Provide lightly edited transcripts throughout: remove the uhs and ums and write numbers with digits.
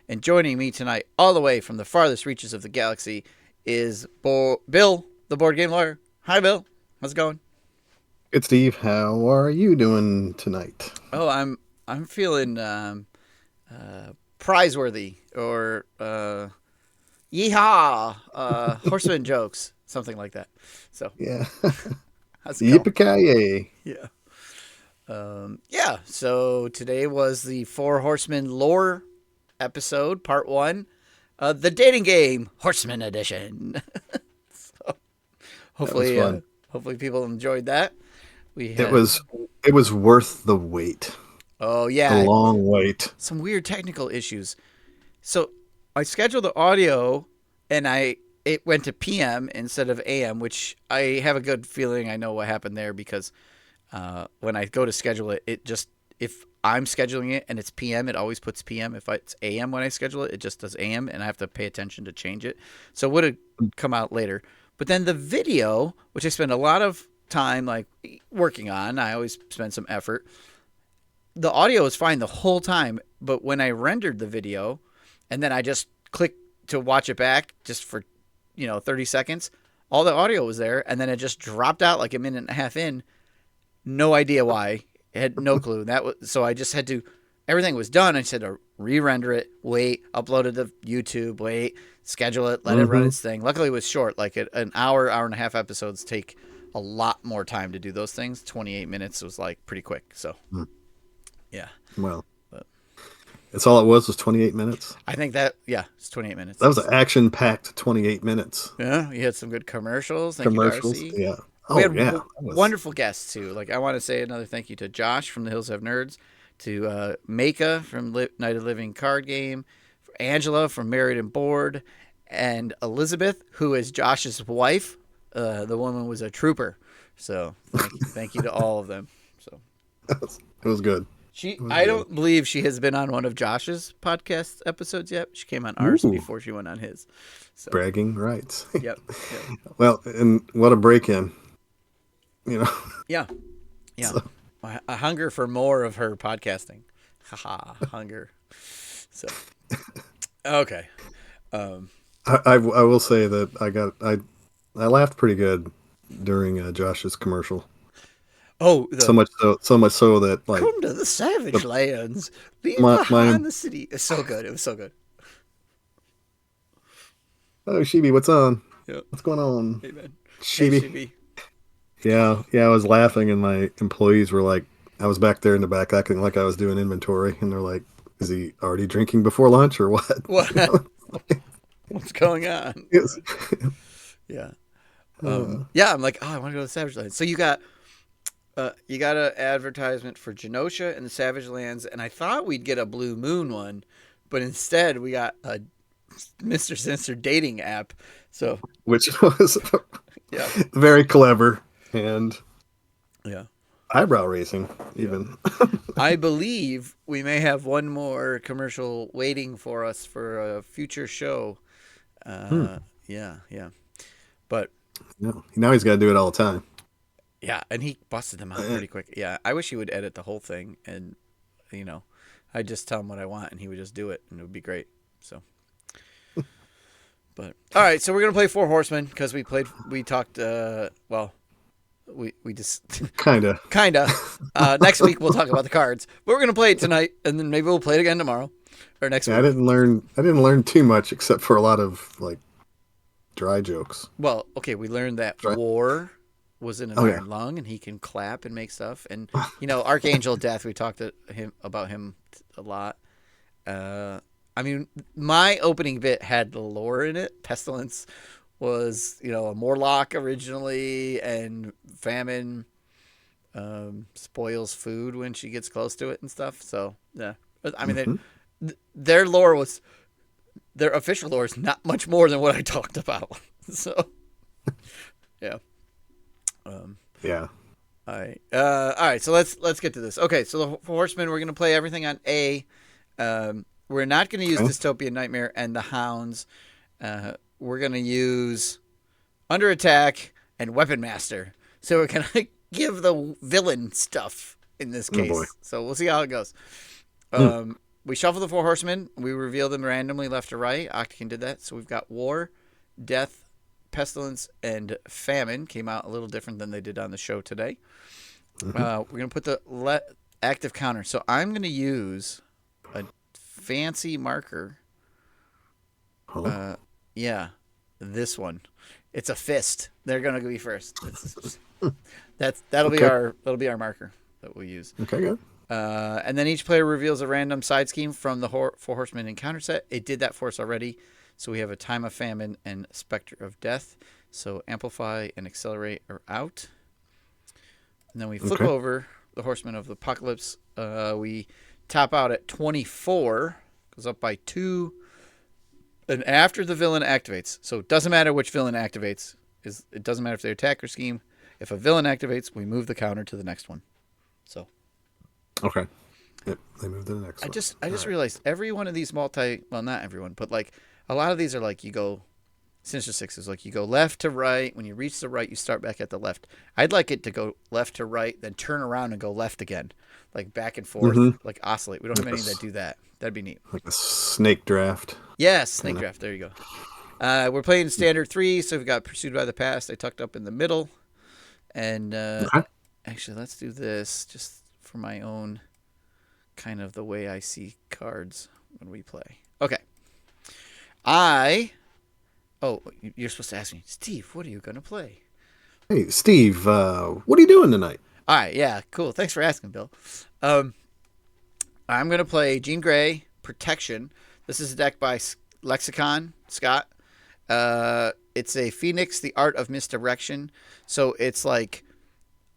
And joining me tonight, all the way from the farthest reaches of the galaxy, is Bill, the board game lawyer. Hi, Bill. How's it going? Good, Steve. How are you doing tonight? Oh, I'm feeling prizeworthy or yeehaw, horseman jokes, something like that. So, Yeah. how's it going? Yippee-ki-yay. Yeah. Yeah. So today was the Four Horsemen lore episode, part one, the dating game, Horseman edition. So That was hopefully, fun. hopefully people enjoyed that. We It had, was it was worth the wait. oh The yeah, long wait. some weird technical issues. So I scheduled the audio, and it went to PM instead of AM, which I have a good feeling I know what happened there because when I go to schedule it, it just if I'm scheduling it and it's PM, it always puts PM. If it's AM when I schedule it, it just does AM, and I have to pay attention to change it. So it would have come out later. But then the video, which I spend a lot of time like working on, I always spend some effort. The audio was fine the whole time, but when I rendered the video, and then I just clicked to watch it back just for 30 seconds, all the audio was there, and then it just dropped out like a minute and a half in. No idea why. I had no clue. So I just had to. Everything was done. I just had to re-render it, wait, upload it to YouTube, wait, schedule it, let it run Mm-hmm. its thing. Luckily, it was short. Like an hour, hour and a half episodes take a lot more time to do those things. 28 minutes was like pretty quick. So yeah, Well, but that's all it was 28 minutes. I think that it's 28 That minutes. was an action-packed 28 minutes. Yeah, you had some good commercials. Thank you, Commercials. Darcy. Yeah. We Oh had yeah. That was wonderful guests too. Like I want to say another thank you to Josh from the Hills Have Nerds, to Maka from Night of Living Card Game, for Angela from Married and Bored, and Elizabeth, who is Josh's wife. The woman was a trooper. So thank you to all of them. So it was good. It was I good. don't believe she has been on one of Josh's podcast episodes yet. She came on ours Ooh, before she went on his. So bragging rights. yep, yep, Well, and what a break-in, you know. yeah, yeah. So, A hunger for more of her podcasting. Haha, hunger. So okay. Um, I will say that I laughed pretty good during Josh's commercial. oh, the So much so that like come to the savage the, lands, leave my behind the city. It's so good. It was so good. oh Shibi, what's on? Yep. What's going on? Amen. Hey, Shibi. Shibi. Yeah, I was laughing and my employees were like, I was back there in the back acting like I was doing inventory, and they're like, "Is he already drinking before lunch or what?" You What? know? What's going on? Yes. Yeah. Uh, Yeah. I'm like, oh, I want to go to the savage lands. So you got an advertisement for Genosha and the Savage Lands, and I thought we'd get a Blue Moon one, but instead we got a Mr. Sinister dating app. So which was yeah, very clever and yeah, eyebrow raising, yeah. even. I believe we may have one more commercial waiting for us for a future show. Hmm. Yeah, yeah. But No, now he's got to do it all the time. yeah, and he busted them out Uh, pretty quick. Yeah, I wish he would edit the whole thing, and you know, I'd just tell him what I want, and he would just do it, and it would be great. So, but all right, so we're gonna play Four Horsemen because we talked. Well, we just kind of. kinda. Next week we'll talk about the cards, but we're gonna play it tonight, and then maybe we'll play it again tomorrow or next Yeah, week. I didn't learn too much except for a lot of like dry jokes. Well, okay, we learned that Dry. War was in an Oh yeah. iron lung, and he can clap and make stuff. And Archangel Death, we talked to him about him a lot. I mean, my opening bit had the lore in it. Pestilence was, a Morlock originally, and Famine spoils food when she gets close to it and stuff. So yeah, I mean, Hmm. their lore was their official lore is not much more than what I talked about. So yeah. Um, Yeah. all right. So let's get to this. Okay. So the Horsemen, we're gonna play everything on A. We're not gonna use Okay. Dystopian Nightmare and the Hounds. We're gonna use Under Attack and Weapon Master. So we're gonna give the villain stuff in this Oh boy. case. So we'll see how it goes. Hmm. Um, we shuffle the 4 horsemen. We reveal them randomly left to right. Octagon did that. So we've got war, death, pestilence, and famine. Came out a little different than they did on the show today. Mm-hmm. We're going to put the active counter. So I'm going to use a fancy marker. Huh? Yeah, this one. It's a fist. They're going to be first. That'll be our marker that we'll use. Okay, good. And then each player reveals a random side scheme from the 4 horsemen encounter set. It did that for us already. So we have a time of famine and specter of death. So amplify and accelerate are out. And then we flip over the horsemen of the apocalypse. We top out at 24. Goes up by 2. And after the villain activates. So it doesn't matter which villain activates. It doesn't matter if they attack or scheme. If a villain activates, we move the counter to the next one. So. Okay. Yep, they moved to the next one. I just realized every one of these well, not everyone, but like a lot of these are like you go Sinister Six is like you go left to right. When you reach the right, you start back at the left. I'd like it to go left to right, then turn around and go left again, like back and forth, like oscillate. We don't have any that do that. That'd be neat. Like a snake draft. Yes, snake draft. There you go. We're playing standard 3, so we've got Pursued by the Past. I tucked up in the middle, and actually, let's do this just for my own kind of the way I see cards when we play. Okay. Oh, you're supposed to ask me, Steve, what are you going to play? Hey, Steve, what are you doing tonight? All right, yeah, cool. Thanks for asking, Bill. I'm going to play Jean Grey, Protection. This is a deck by Lexicon, Scott. It's a Phoenix, the Art of Misdirection. So it's like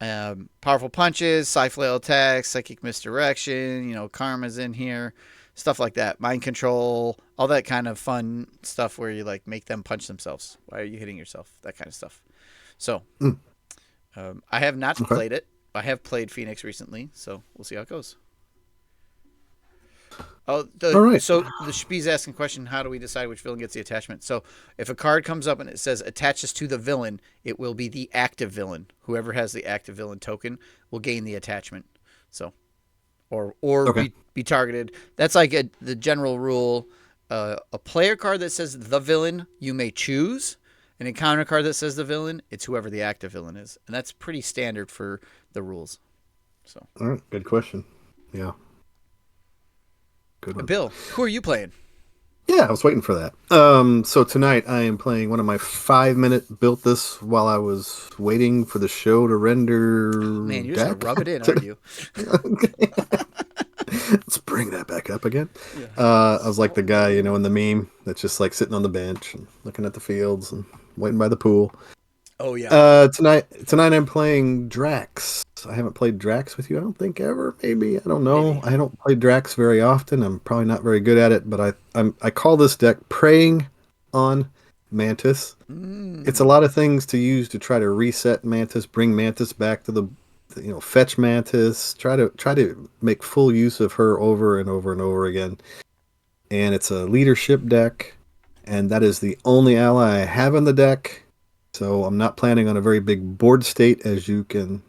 powerful punches, Psi-Flail attacks, Psychic Misdirection, Karma's in here. Stuff like that. Mind control, all that kind of fun stuff where you like make them punch themselves. Why are you hitting yourself? That kind of stuff. So I have not played it. I have played Phoenix recently, so we'll see how it goes. All right. So the Shpee's asking a question, how do we decide which villain gets the attachment? So if a card comes up and it says attaches to the villain, it will be the active villain. Whoever has the active villain token will gain the attachment. So or be targeted. That's like the general rule. A player card that says the villain, you may choose. An encounter card that says the villain, it's whoever the active villain is. And that's pretty standard for the rules. So. All right. Good question. Yeah. Good one. Bill, who are you playing? Yeah, I was waiting for that. So tonight I am playing one of my 5-minute built this while I was waiting for the show to render. Man, you're just gonna rub it in, aren't you? Let's bring that back up again. Yeah. I was like the guy, in the meme that's just like sitting on the bench and looking at the fields and waiting by the pool. Oh yeah. Tonight I'm playing Drax. I haven't played Drax with you, I don't think, ever. Maybe, I don't know. Maybe. I don't play Drax very often. I'm probably not very good at it, but I call this deck Preying on Mantis. It's a lot of things to use to try to reset Mantis, bring Mantis back to the fetch Mantis, try to make full use of her over and over and over again. And it's a leadership deck, and that is the only ally I have in the deck. So I'm not planning on a very big board state, as you can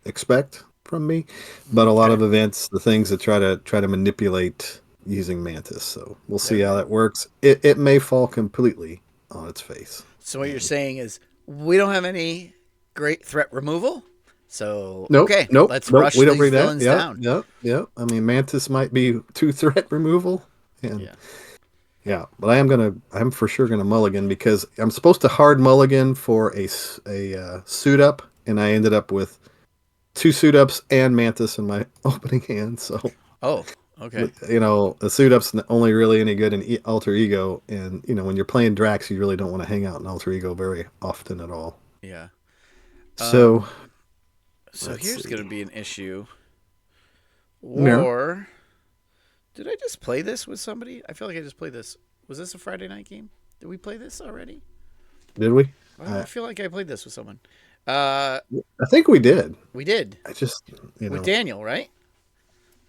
expect from me, but a lot of events, the things that try to manipulate using Mantis. So we'll see how that works. It may fall completely on its face. So what you're saying is we don't have any great threat removal. So nope, let's rush we don't these bring villains down. Yep. I mean, Mantis might be 2 threat removal. And yeah, but I'm for sure gonna mulligan because I'm supposed to hard mulligan for a suit up, and I ended up with 2 suit ups and Mantis in my opening hand. So okay. A suit up's only really any good in Alter Ego, and when you're playing Drax, you really don't want to hang out in Alter Ego very often at all. Yeah. So here's going to be an issue. Or did I just play this with somebody? I feel like I just played this. Was this a Friday night game? Did we play this already? Did we? I feel like I played this with someone. I think we did. We did. I just with Daniel, right?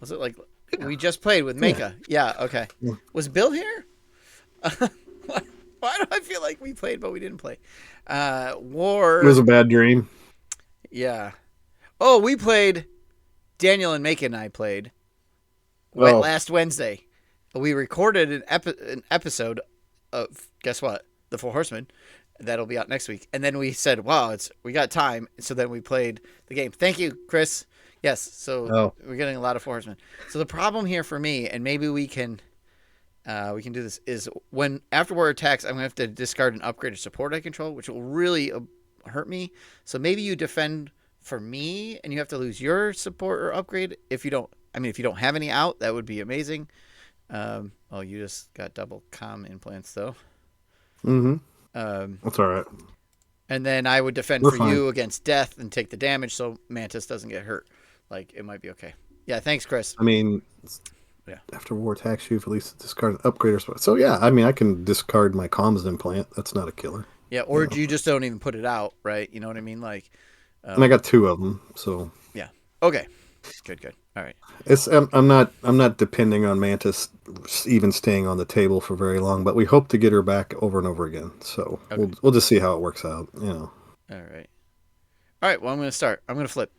Was it like we just played with Maka? Yeah. Okay. Yeah. Was Bill here? Why do I feel like we played but we didn't play? War. It was a bad dream. Yeah. Oh, we played. Daniel and Maka and I played last Wednesday. we recorded an episode of, guess what, the Four Horsemen. That'll be out next week. And then we said, wow, we got time. So then we played the game. Thank you, Chris. Yes, so we're getting a lot of Four Horsemen. So the problem here for me, and maybe we can do this, is when after war attacks, I'm going to have to discard an upgrade or support I control, which will really hurt me. So maybe you defend for me, and you have to lose your support or upgrade. If you don't have any out, that would be amazing. You just got double comm implants, though. Mm-hmm. That's all right. And then I would defend for you against death and take the damage so Mantis doesn't get hurt. Like, it might be okay. Yeah, thanks, Chris. I mean, after war attacks, you at least discard an upgrade or something. So, yeah, I mean, I can discard my comms implant. That's not a killer. Yeah, or you just don't even put it out, right? You know what I mean? Like, and I got 2 of them, so. Yeah. Okay. Good. All right. I'm not depending on Mantis even staying on the table for very long, but we hope to get her back over and over again. So we'll just see how it works out. All right. Well, I'm going to start. I'm going to flip.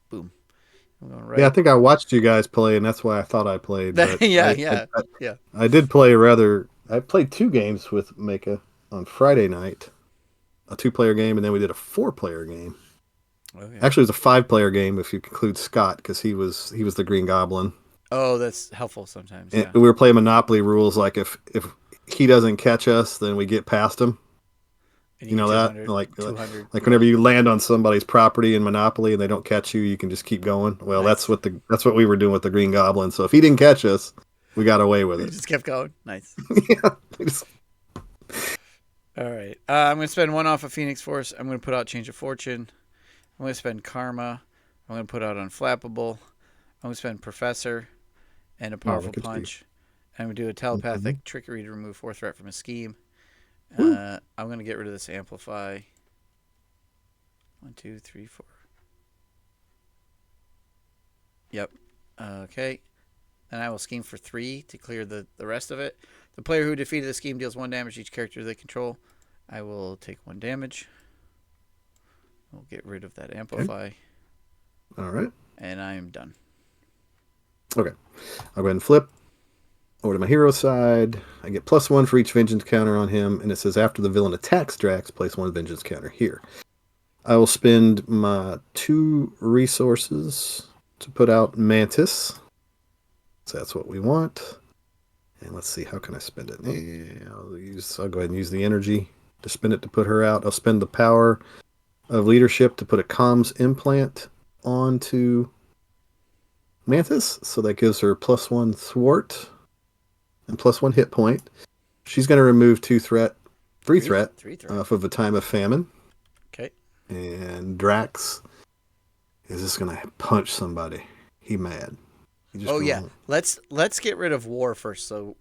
Boom. I'm going right. Yeah, I think I watched you guys play, and that's why I thought I played. But yeah. I did play I played 2 games with Maka on Friday night, a 2-player game, and then we did a 4-player game. Okay. Actually, it was a 5-player game if you include Scott, because he was the Green Goblin. Oh, that's helpful sometimes. Yeah. We were playing Monopoly rules, like if he doesn't catch us, then we get past him. You know that? Like whenever you land on somebody's property in Monopoly and they don't catch you, you can just keep going. Well, nice. That's what we were doing with the Green Goblin. So if he didn't catch us, we got away with it. Just kept going. Nice. Yeah. All right. I'm going to spend 1 off of Phoenix Force. I'm going to put out Change of Fortune. I'm going to spend Karma. I'm going to put out Unflappable. I'm going to spend Professor and a Powerful Punch. And I'm going to do a Telepathic Trickery to remove 4 threat from a scheme. I'm going to get rid of this Amplify. 1, 2, 3, 4. Yep. Okay. And I will scheme for 3 to clear the rest of it. The player who defeated the scheme deals 1 damage to each character they control. I will take 1 damage. We'll get rid of that Amplify. Okay. All right. And I am done. Okay. I'll go ahead and flip over to my hero side. I get +1 for each vengeance counter on him, and it says after the villain attacks Drax, place 1 vengeance counter here. I will spend my 2 resources to put out Mantis. So that's what we want. And let's see, how can I spend it? Yeah, I'll go ahead and use the energy to spend it to put her out. I'll spend the power of leadership to put a comms implant onto Mantis. So that gives her +1 thwart and +1 hit point. She's going to remove 3 threat off of a time of famine. Okay. And Drax is just going to punch somebody. He mad. Let's get rid of War first. So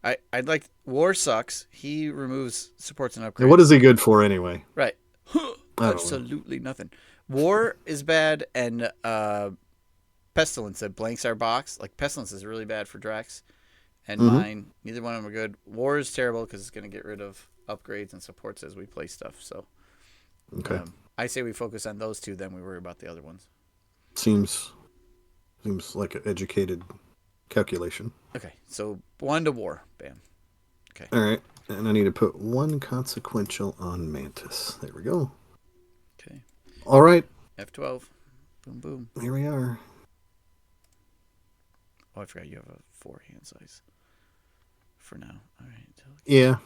I'd like War sucks. He removes supports and upgrades. And what is he good for anyway? Right. Absolutely nothing. War is bad, and Pestilence that blanks our box. Like Pestilence is really bad for Drax, and mine. Neither one of them are good. War is terrible because it's going to get rid of upgrades and supports as we play stuff. So, okay. I say we focus on those 2, then we worry about the other ones. Seems like an educated calculation. Okay, so 1 to War. Bam. Okay. All right, and I need to put 1 consequential on Mantis. There we go. Okay. All right. F12. Boom, boom. Here we are. Oh, I forgot you have a 4 hand size for now. All right. Yeah.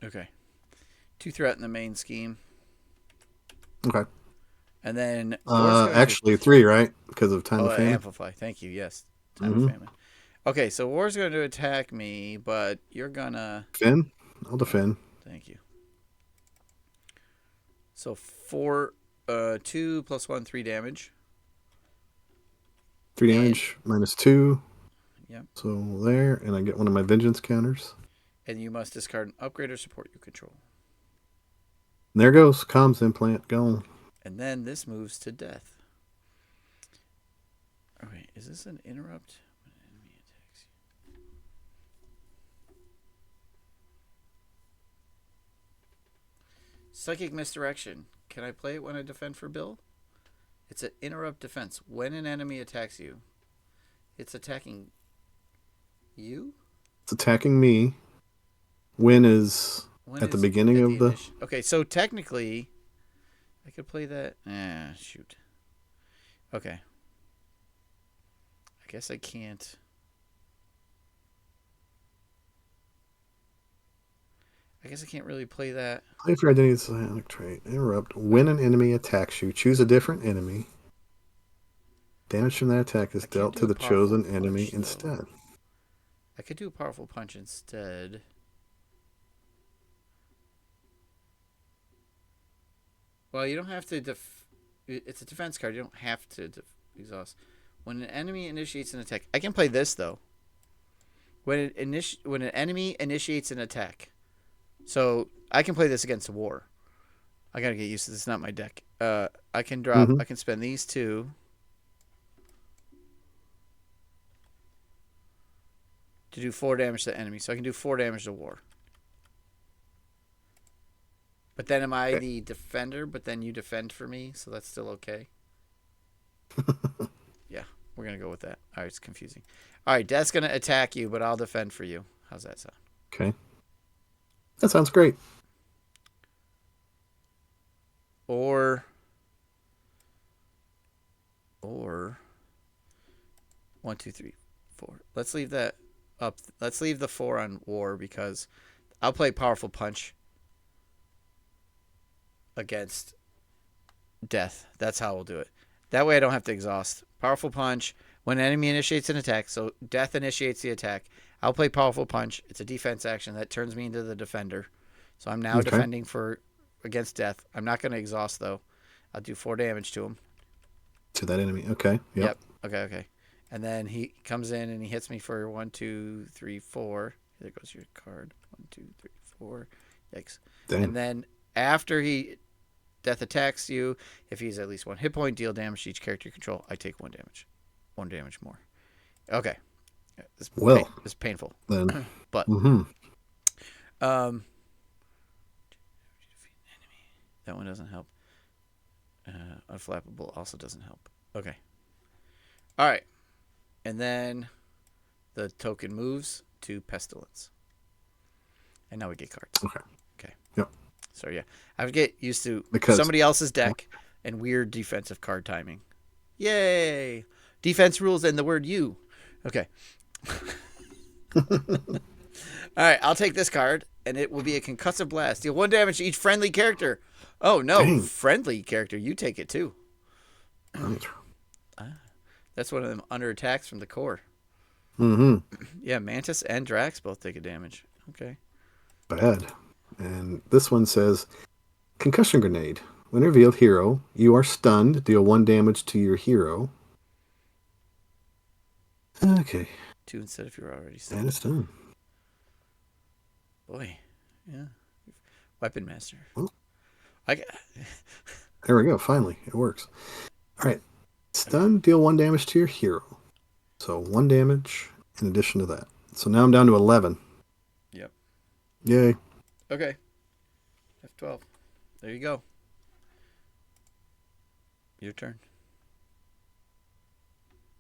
Okay. 2 threat in the main scheme. Okay. And then actually 3, right? Because of time of famine. Amplify. Thank you. Yes. Time of famine. Okay, so War's going to attack me, but you're gonna defend. I'll defend. Thank you. So 4, 2 + 1, 3 damage. 3 damage -2. Yep. So there, and I get 1 of my vengeance counters. And you must discard an upgrade or support you control. And there goes comms implant going. And then this moves to death. All right, is this an interrupt? When an enemy attacks you. Psychic misdirection. Can I play it when I defend for Bill? It's an interrupt defense. When an enemy attacks you, it's attacking you? It's attacking me. When is When at the is beginning at of the the. initial? Okay, so technically, I could play that. Shoot. Okay. I guess I can't. I guess I can't really play that. Play for identity psionic trait. Interrupt. When an enemy attacks you, choose a different enemy. Damage from that attack is I can't dealt do to a the powerful chosen enemy punch, though. instead. I could do a powerful punch instead. Well, you don't have to it's a defense card. You don't have to exhaust. When an enemy initiates an attack, I can play this though. When when an enemy initiates an attack, so I can play this against a war. I gotta get used to this. It's not my deck. I can drop. Mm-hmm. I can spend these two to do 4 damage to the enemy. So I can do 4 damage to war. But then am I the defender? But then you defend for me, so that's still okay. Yeah, we're gonna go with that. All right, it's confusing. All right, Death's gonna attack you, but I'll defend for you. How's that sound? Okay. That sounds great. Or 1, 2, 3, 4. Let's leave that up. Let's leave the 4 on war because I'll play powerful punch against Death. That's how we'll do it. That way I don't have to exhaust. Powerful punch. When an enemy initiates an attack, so Death initiates the attack, I'll play powerful punch. It's a defense action that turns me into the defender. So I'm now defending for against Death. I'm not going to exhaust though. I'll do 4 damage to him. To that enemy. Okay. Yep. Okay. And then he comes in and he hits me for 1, 2, 3, 4. There goes your card. 1, 2, 3, 4. Yikes. Damn. And then after Death attacks you, if he's at least 1 hit point, deal damage to each character you control. I take 1 damage. 1 damage more. Okay. This is painful. Then. But mm-hmm. That one doesn't help. Unflappable also doesn't help. Okay. All right. And then the token moves to Pestilence. And now we get cards. Okay. Yep. So yeah, I would get used to because somebody else's deck and weird defensive card timing. Yay! Defense rules and the word you. Okay. All right, I'll take this card, and it will be a concussive blast. Deal 1 damage to each friendly character. Oh no, Dang. Friendly character, you take it too. That's one of them under attacks from the core. Mm-hmm. Yeah, Mantis and Drax both take a damage. Okay. Bad. And this one says, Concussion Grenade. When revealed hero, you are stunned. Deal 1 damage to your hero. Okay. 2 instead if you're already stunned. And it's done. Boy, yeah. Weapon Master. Oh. There we go. Finally, it works. All right. Stun, deal 1 damage to your hero. So 1 damage in addition to that. So now I'm down to 11. Yep. Yay. Okay. F12. There you go. Your turn.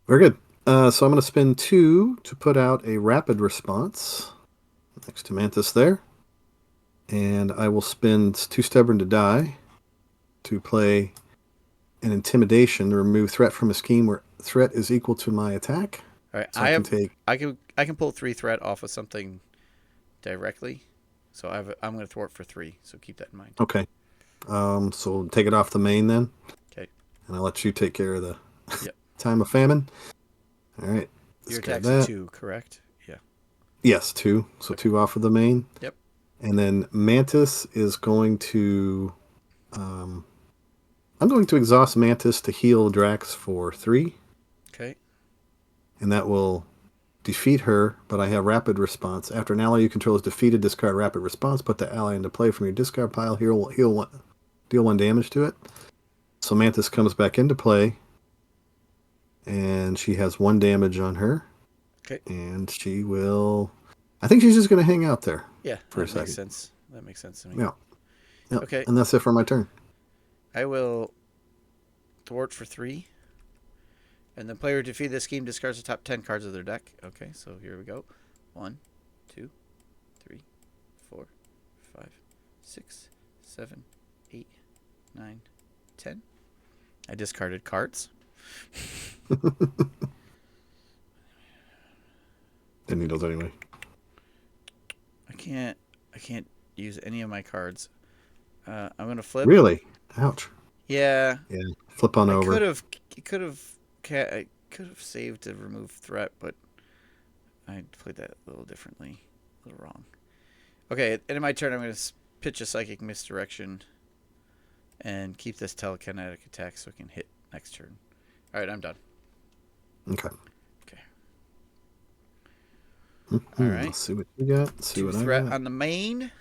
Very good. So I'm going to spend 2 to put out a rapid response next to Mantis there. And I will spend 2 Stubborn to die to play an Intimidation to remove threat from a scheme where threat is equal to my attack. All right. So I can pull 3 threat off of something directly. So I'm going to thwart for 3. So keep that in mind. Okay. So take it off the main then. Okay. And I'll let you take care of the Yep. time of famine. All right. Your attack's 2, correct? Yeah. Yes, 2. So 2 off of the main. Yep. And then Mantis is going to... I'm going to exhaust Mantis to heal Drax for 3. Okay. And that will defeat her, but I have rapid response. After an ally you control is defeated, discard rapid response. Put the ally into play from your discard pile. Deal 1 damage to it. So Mantis comes back into play. And she has 1 damage on her. Okay. And she will... I think she's just going to hang out there. Yeah, for a that second. makes sense. That makes sense to me. Yeah. Yep. Okay. And that's it for my turn. I will thwart for 3. And the player to defeat this scheme discards the top 10 cards of their deck. Okay, so here we go. 1, 2, 3, 4, 5, 6, 7, 8, 9, 10. I discarded cards. Didn't need those anyway. I can't use any of my cards. I'm gonna flip. Really? Ouch. Yeah. Yeah. Flip on over. I could have saved to remove threat, but I played that a little differently, a little wrong. Okay, at the end of my turn, I'm gonna pitch a psychic misdirection, and keep this telekinetic attack so it can hit next turn. All right, I'm done. Okay. Okay. All right. Let's see what you got. See 2 what threat I got. on the main.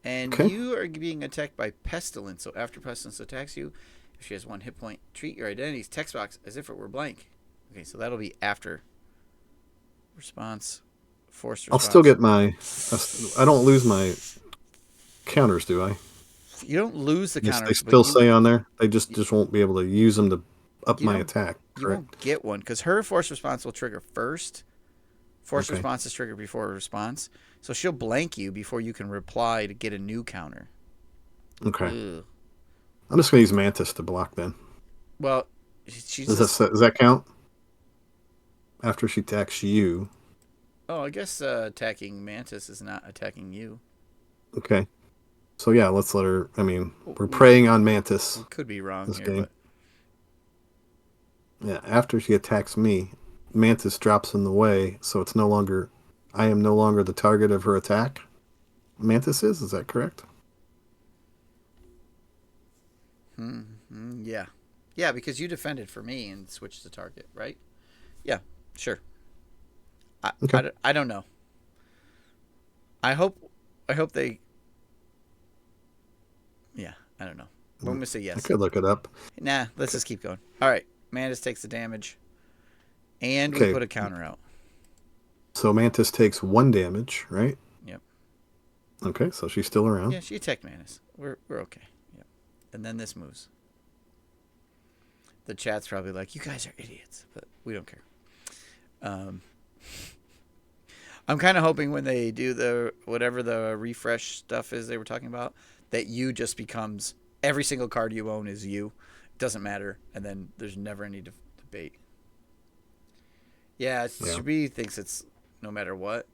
And Okay. you are being attacked by Pestilence. So after Pestilence attacks you, if she has 1 hit point, treat your identity's text box as if it were blank. Okay, so that'll be after response, forced response. I'll still get my. I don't lose my counters, do I? You don't lose the Yes, counters. they still say on there. They just won't be able to use them to up You my don't- attack. You Correct. won't get one because her forced response will trigger first. Forced Okay. response is triggered before a response. So she'll blank you before you can reply to get a new counter. Okay. Ugh. I'm just gonna use Mantis to block then. Well, she's Does that count? After she attacks you. Oh, I guess attacking Mantis is not attacking you. Okay. So yeah, let's let her. I mean, we're preying on Mantis. We could be wrong This here, game. but Yeah. After she attacks me, Mantis drops in the way, so it's no longer. I am no longer the target of her attack. Mantis is. Is that correct? yeah. Yeah, because you defended for me and switched the target, right? Yeah, sure. Okay. I don't know. I hope they. Yeah, I don't know. I'm going to say I yes. could look it up. Nah, let's just keep going. All right. Mantis takes the damage. And we Okay. put a counter out. So Mantis takes 1 damage, right? Yep. Okay, so she's still around. Yeah, she attacked Mantis. We're okay. Yep. And then this moves. The chat's probably like, you guys are idiots, but we don't care. I'm kind of hoping when they do the whatever the refresh stuff is they were talking about, that you just becomes every single card you own is you. It doesn't matter, and then there's never any debate. Yeah, Shabi thinks it's no matter what.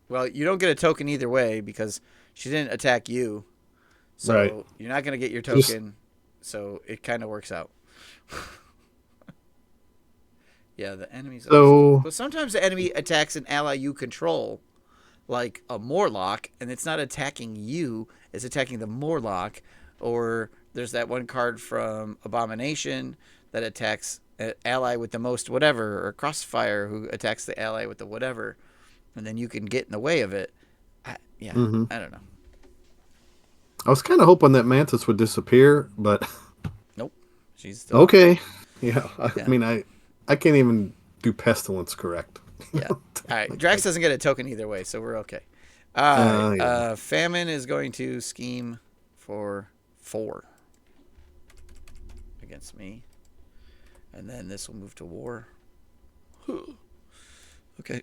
Well, you don't get a token either way because she didn't attack you, so Right. you're not gonna get your token. So it kind of works out. Yeah, the enemy's. So But sometimes the enemy attacks an ally you control, like a Morlock, and it's not attacking you; it's attacking the Morlock. Or there's that one card from Abomination that attacks an ally with the most whatever, or Crossfire who attacks the ally with the whatever, and then you can get in the way of it. I don't know. I was kind of hoping that Mantis would disappear, but Nope, she's still okay. Yeah, Yeah. I mean, I can't even do Pestilence correct. Yeah. All right. Drax doesn't get a token either way, so we're okay. All right. Yeah. Famine is going to scheme for 4 against me. And then this will move to war. Okay.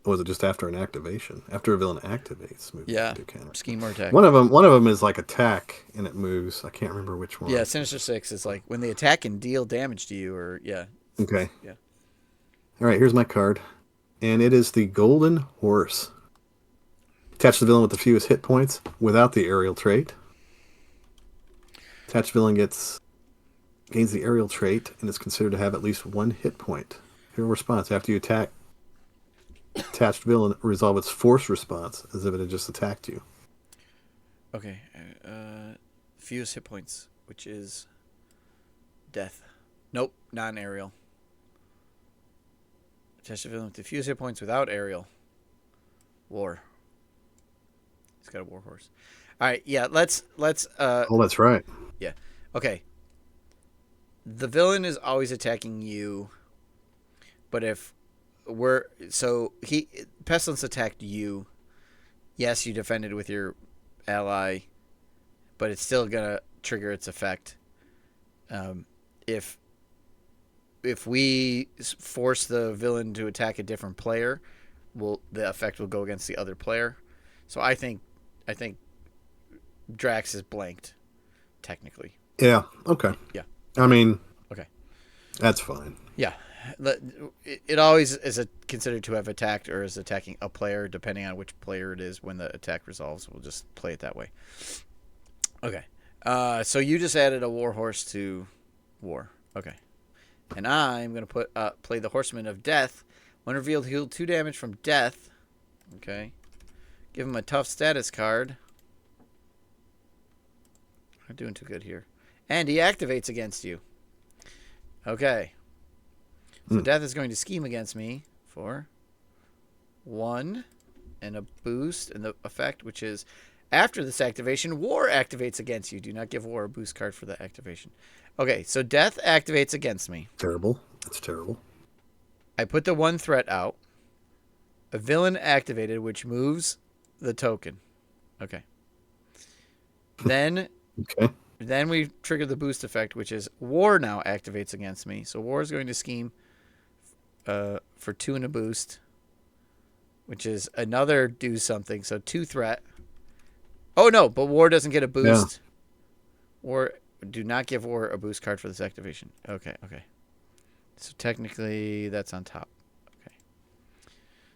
Or was it just after an activation? After a villain activates, moves Yeah. to counter. Scheme or attack. One of them is like attack and it moves. I can't remember which one. Yeah, Sinister 6 is like when they attack and deal damage to you, or yeah. Okay. Yeah. All right, here's my card. And it is the Golden Horse. Attach the villain with the fewest hit points without the aerial trait. Attached villain gains the aerial trait and is considered to have at least 1 hit point. Hero response. After you attack, attached villain resolve its force response as if it had just attacked you. Okay. Fewest hit points, which is death. Nope, non-aerial. Attach the villain with the fewest hit points without aerial. War. He's got a war horse. All right, yeah, let's Oh, that's right. yeah. Okay. The villain is always attacking you, but if Pestilence attacked you. Yes, you defended with your ally. but it's still gonna trigger its effect. If we force the villain to attack a different player, the effect will go against the other player. So I think Drax is blanked, technically. Yeah. Okay. Yeah. I mean, okay, that's fine. Yeah, it always is considered to have attacked or is attacking a player, depending on which player it is when the attack resolves. We'll just play it that way. Okay. So you just added a warhorse to war. Okay. And I'm going to play the Horsemen of Death. When revealed, heal 2 damage from death. Okay. Give him a tough status card. I'm doing too good here. And he activates against you. Okay. So death is going to scheme against me for 1 and a boost, and the effect, which is after this activation, war activates against you. Do not give war a boost card for the activation. Okay, so death activates against me. Terrible. That's terrible. I put the 1 threat out. A villain activated, which moves the token. Okay. Then okay. Then we trigger the boost effect, which is war now activates against me. So war is going to scheme for 2 and a boost, which is another do something. So 2 threat. Oh, no, but war doesn't get a boost. Yeah. War, do not give war a boost card for this activation. Okay. So technically that's on top. Okay.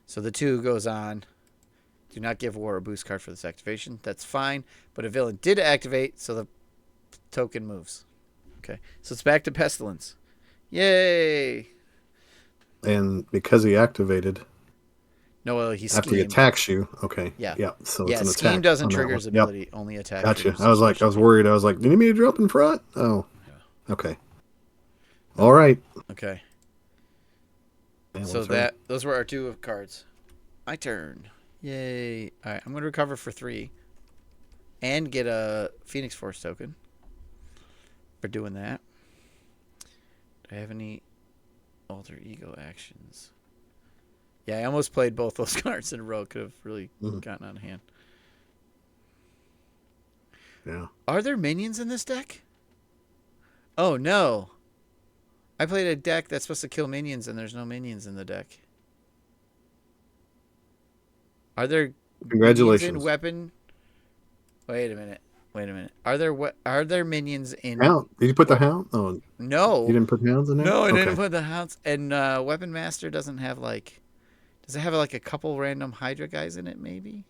So the 2 goes on. Do not give war a boost card for this activation. That's fine. But a villain did activate, so the token moves. Okay. So it's back to Pestilence. Yay! And because he activated... No, well, he after he attacks you. Okay. Yeah. So it's an attack. Scheme doesn't trigger his ability. Only attack. Gotcha. I was worried. I was like, do you need me to drop in front? Oh. Yeah. Okay. All right. Okay. Man, so those were our 2 cards. My turn. Yay. All right. I'm going to recover for 3 and get a Phoenix Force token for doing that. Do I have any alter ego actions? Yeah, I almost played both those cards in a row. Could have really gotten out of hand. Yeah. Are there minions in this deck? Oh, no. I played a deck that's supposed to kill minions, and there's no minions in the deck. Are there Congratulations. minions in weapon? Wait a minute. Are there minions in... Hound? Did you put the hound? Oh, no. You didn't put hounds in there? No, I didn't put the hounds. And Weapon Master doesn't have like... Does it have like a couple random Hydra guys in it, maybe?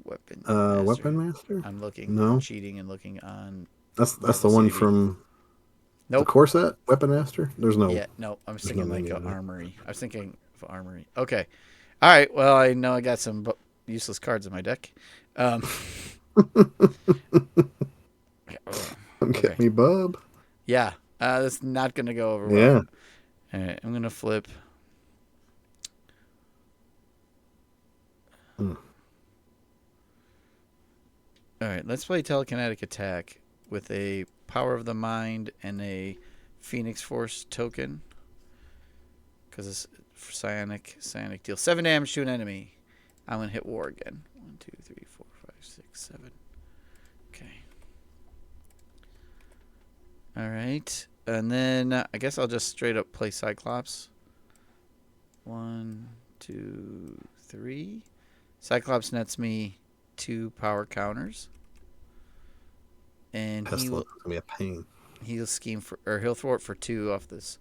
Weapon Master? I'm looking. No. I'm cheating and looking on... That's the one from... Nope. The core set? Weapon Master? There's no... Yeah, no. I was thinking like an armory. I was thinking of armory. Okay. All right. Well, I know I got some useless cards in my deck. Get me, bub. Yeah. That's not going to go over well. Yeah. All right. I'm going to flip. All right. Let's play Telekinetic Attack with a Power of the Mind and a Phoenix Force token. Because it's psionic deal 7 damage to an enemy. I'm going to hit war again. 1, 2, 3, 4, 5, 6, 7. Okay. All right. And then I guess I'll just straight up play Cyclops. 1, 2, 3. Cyclops nets me 2 power counters. And Pestilence is going to be a pain. He'll scheme for, or he'll throw it for 2 off this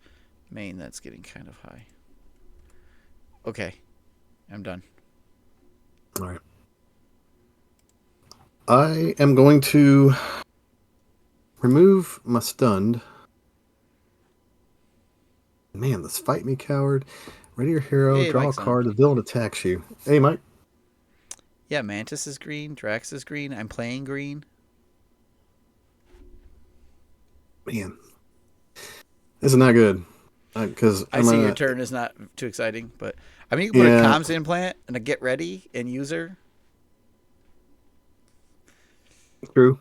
main that's getting kind of high. Okay. I'm done. All right. I am going to remove my stunned. Man, this fight me, coward. Ready your hero, hey, draw Mike's a card, on. the villain attacks you. Hey, Mike. Yeah, Mantis is green, Drax is green. I'm playing green. Man, this is not good. Because I see your turn is not too exciting, but I mean, you can put a comms implant and a get ready and user. True.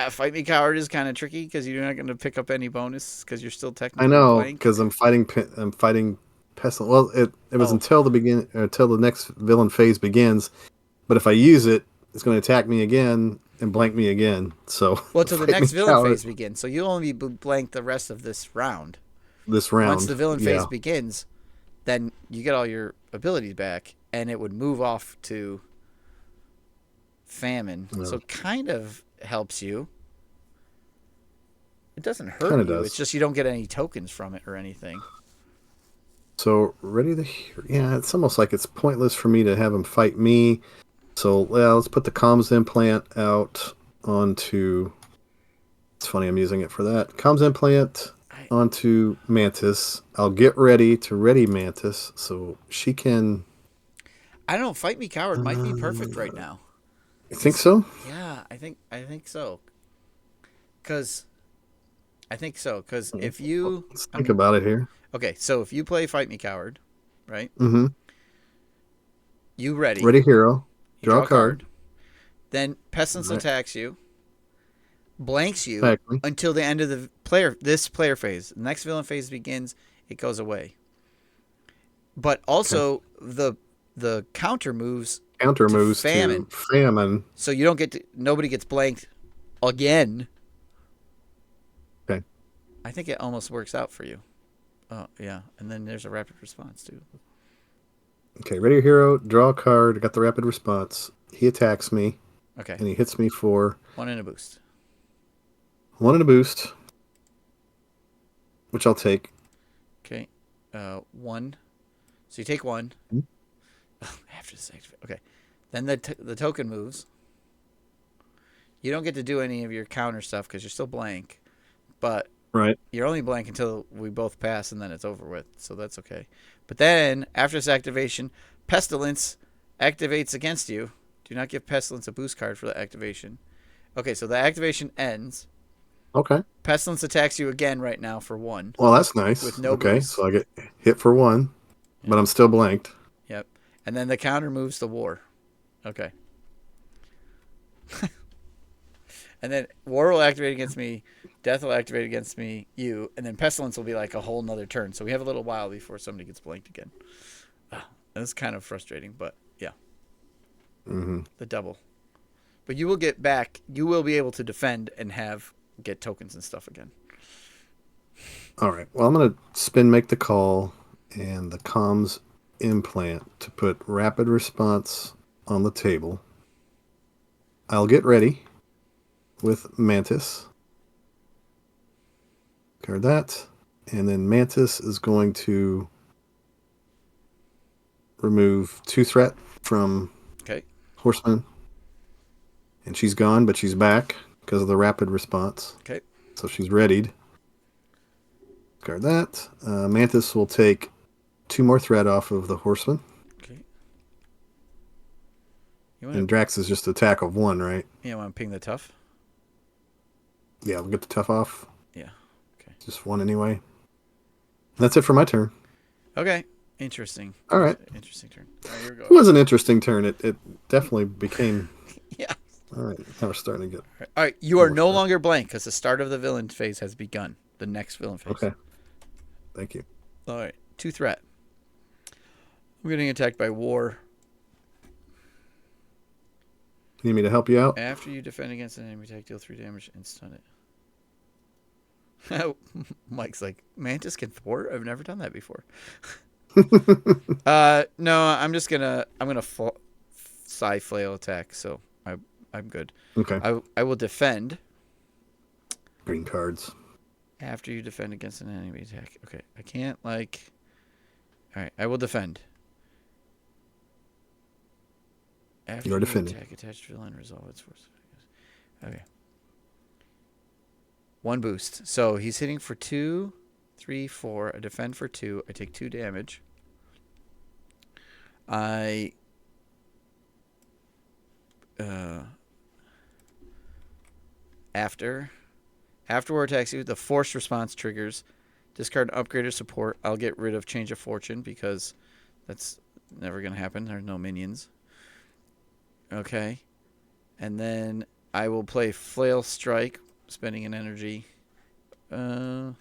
Fight me, coward is kind of tricky because you're not going to pick up any bonus because you're still technically. I know blank. because I'm fighting pestilence. Well, it was until the next villain phase begins. But if I use it, it's going to attack me again, and blank me again. So Well, till the fight me, next villain coward. phase begins. So you'll only be blanked the rest of this round. This Once round, the villain phase yeah. begins, then you get all your abilities back, and it would move off to famine. So it kind of helps you. It doesn't hurt Kind of you. It's does. just you don't get any tokens from it or anything. So ready to hear. Yeah, it's almost like it's pointless for me to have him fight me. So let's put the comms implant out onto. It's funny I'm using it for that. Comms implant onto Mantis. I'll get ready to ready Mantis so she can. I don't know. Fight Me Coward might be perfect right now. You think so? Yeah, I think so. Cause I think so. Cause if you Let's think about it here. okay, so if you play Fight Me Coward, right? Mm-hmm. You ready? Ready hero. You Draw draw a card. Then Pestilence Right. attacks you, blanks you Exactly. until the end of the player phase. The next villain phase begins. It goes away. But also the counter moves Counter to moves famine. to famine. So you don't get to, nobody gets blanked again. Okay. I think it almost works out for you. Oh yeah, and then there's a rapid response too. Okay, ready hero, draw a card, got the rapid response. He attacks me, Okay, and he hits me for 1 in a boost. 1 in a boost, which I'll take. Okay, 1. So you take 1. Mhm. After this activate. Okay, then the token moves. You don't get to do any of your counter stuff because you're still blank, but Right. you're only blank until we both pass, and then it's over with. So that's okay. But then after this activation, Pestilence activates against you. Do not give Pestilence a boost card for the activation. Okay, so the activation ends. Okay. Pestilence attacks you again right now for 1 Well, that's nice. with no Okay, boost. so I get hit for 1, but I'm still blanked. Yep. And then the counter moves to War. Okay. And then War will activate against me, Death will activate against me, you, and then Pestilence will be like a whole nother turn. So we have a little while before somebody gets blanked again. That's kind of frustrating, but yeah. Mm-hmm. The double. But you will get back, you will be able to defend and get tokens and stuff again. All right. Well, I'm going to make the call, and the comms implant to put rapid response on the table. I'll get ready with Mantis. Card that. And then Mantis is going to remove 2 threat from Okay. Horsemen. And she's gone, but she's back because of the rapid response. Okay. So she's readied. Card that. Mantis will take 2 more threat off of the Horseman. Okay. And Drax is just attack of 1, right? You want to ping the tough? Yeah, we'll get the tough off. Yeah. Okay. Just 1 anyway. That's it for my turn. Okay. Interesting. All right. Interesting turn. All right, here we go. It was an interesting turn. It definitely became... Yeah. All right. Now we're starting to get... All right. You are no longer blank because the start of the villain phase has begun. The next villain phase. Okay. Thank you. All right. 2 threat. I'm getting attacked by War. You need me to help you out? After you defend against an enemy attack, deal 3 damage and stun it. Mike's like, Mantis can thwart? I've never done that before. No, I'm gonna psi flail attack, so I'm good. Okay. I will defend Green cards. after you defend against an enemy attack. Okay, I can't like. All right, I will defend. After You're you defending. attack attached villain, resolve its force. Okay. 1 boost. So he's hitting for 2, 3, 4. I defend for 2. I take 2 damage. After war attacks you, the force response triggers. Discard upgrade or support. I'll get rid of change of fortune because that's never gonna happen. There's no minions. Okay. And then I will play Flail Strike, spending an energy. Do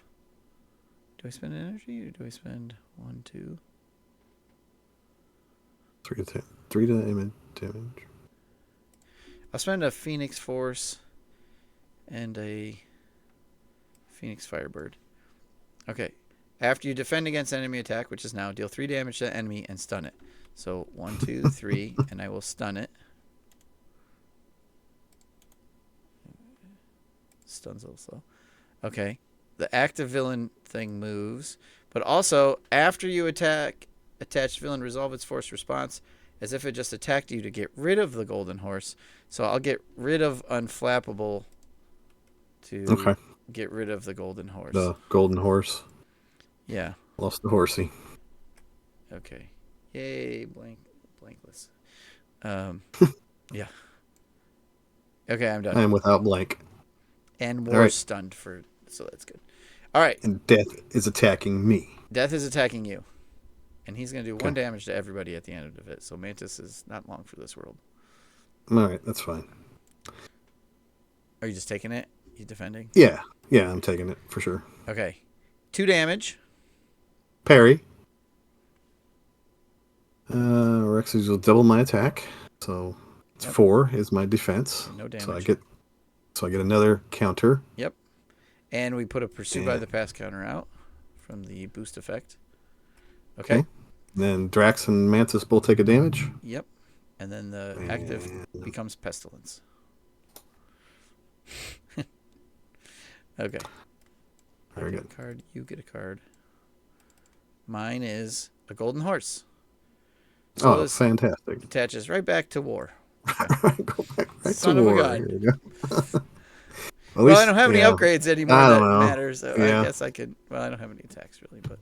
I spend an energy or do I spend 1, 2? 3 to 10. 3 to damage. I'll spend a Phoenix Force and a Phoenix Firebird. Okay. After you defend against enemy attack, which is now, deal 3 damage to the enemy and stun it. So 1, 2, 3, and I will stun it. Stun's a little slow. Okay. The active villain thing moves. But also, after you attack, attached villain resolve its force response as if it just attacked you to get rid of the golden horse. So I'll get rid of unflappable to get rid of the golden horse. The golden horse. Yeah. Lost the horsey. Okay. Yay, blankless. Yeah. Okay, I'm done. I am without blank. And war stunned for, so that's good. All right. And death is attacking me. Death is attacking you. And he's going to do 1 damage to everybody at the end of it. So Mantis is not long for this world. All right, that's fine. Are you just taking it? You defending? Yeah, I'm taking it for sure. Okay. 2 damage. Parry. Rex will double my attack. So it's 4 is my defense. No damage. So I get another counter. Yep. And we put a Pursue by the Pass counter out from the boost effect. Okay. Then Drax and Mantis both take a damage. Yep. And then the active becomes Pestilence. Okay. Very good. A card. You get a card. Mine is a golden horse. So fantastic. Attaches right back to war. Okay. Go back right Son to of war. a gun. Here we go. Well, I don't have any upgrades anymore that matter, so Yeah. I guess I could... Well, I don't have any attacks, really, but...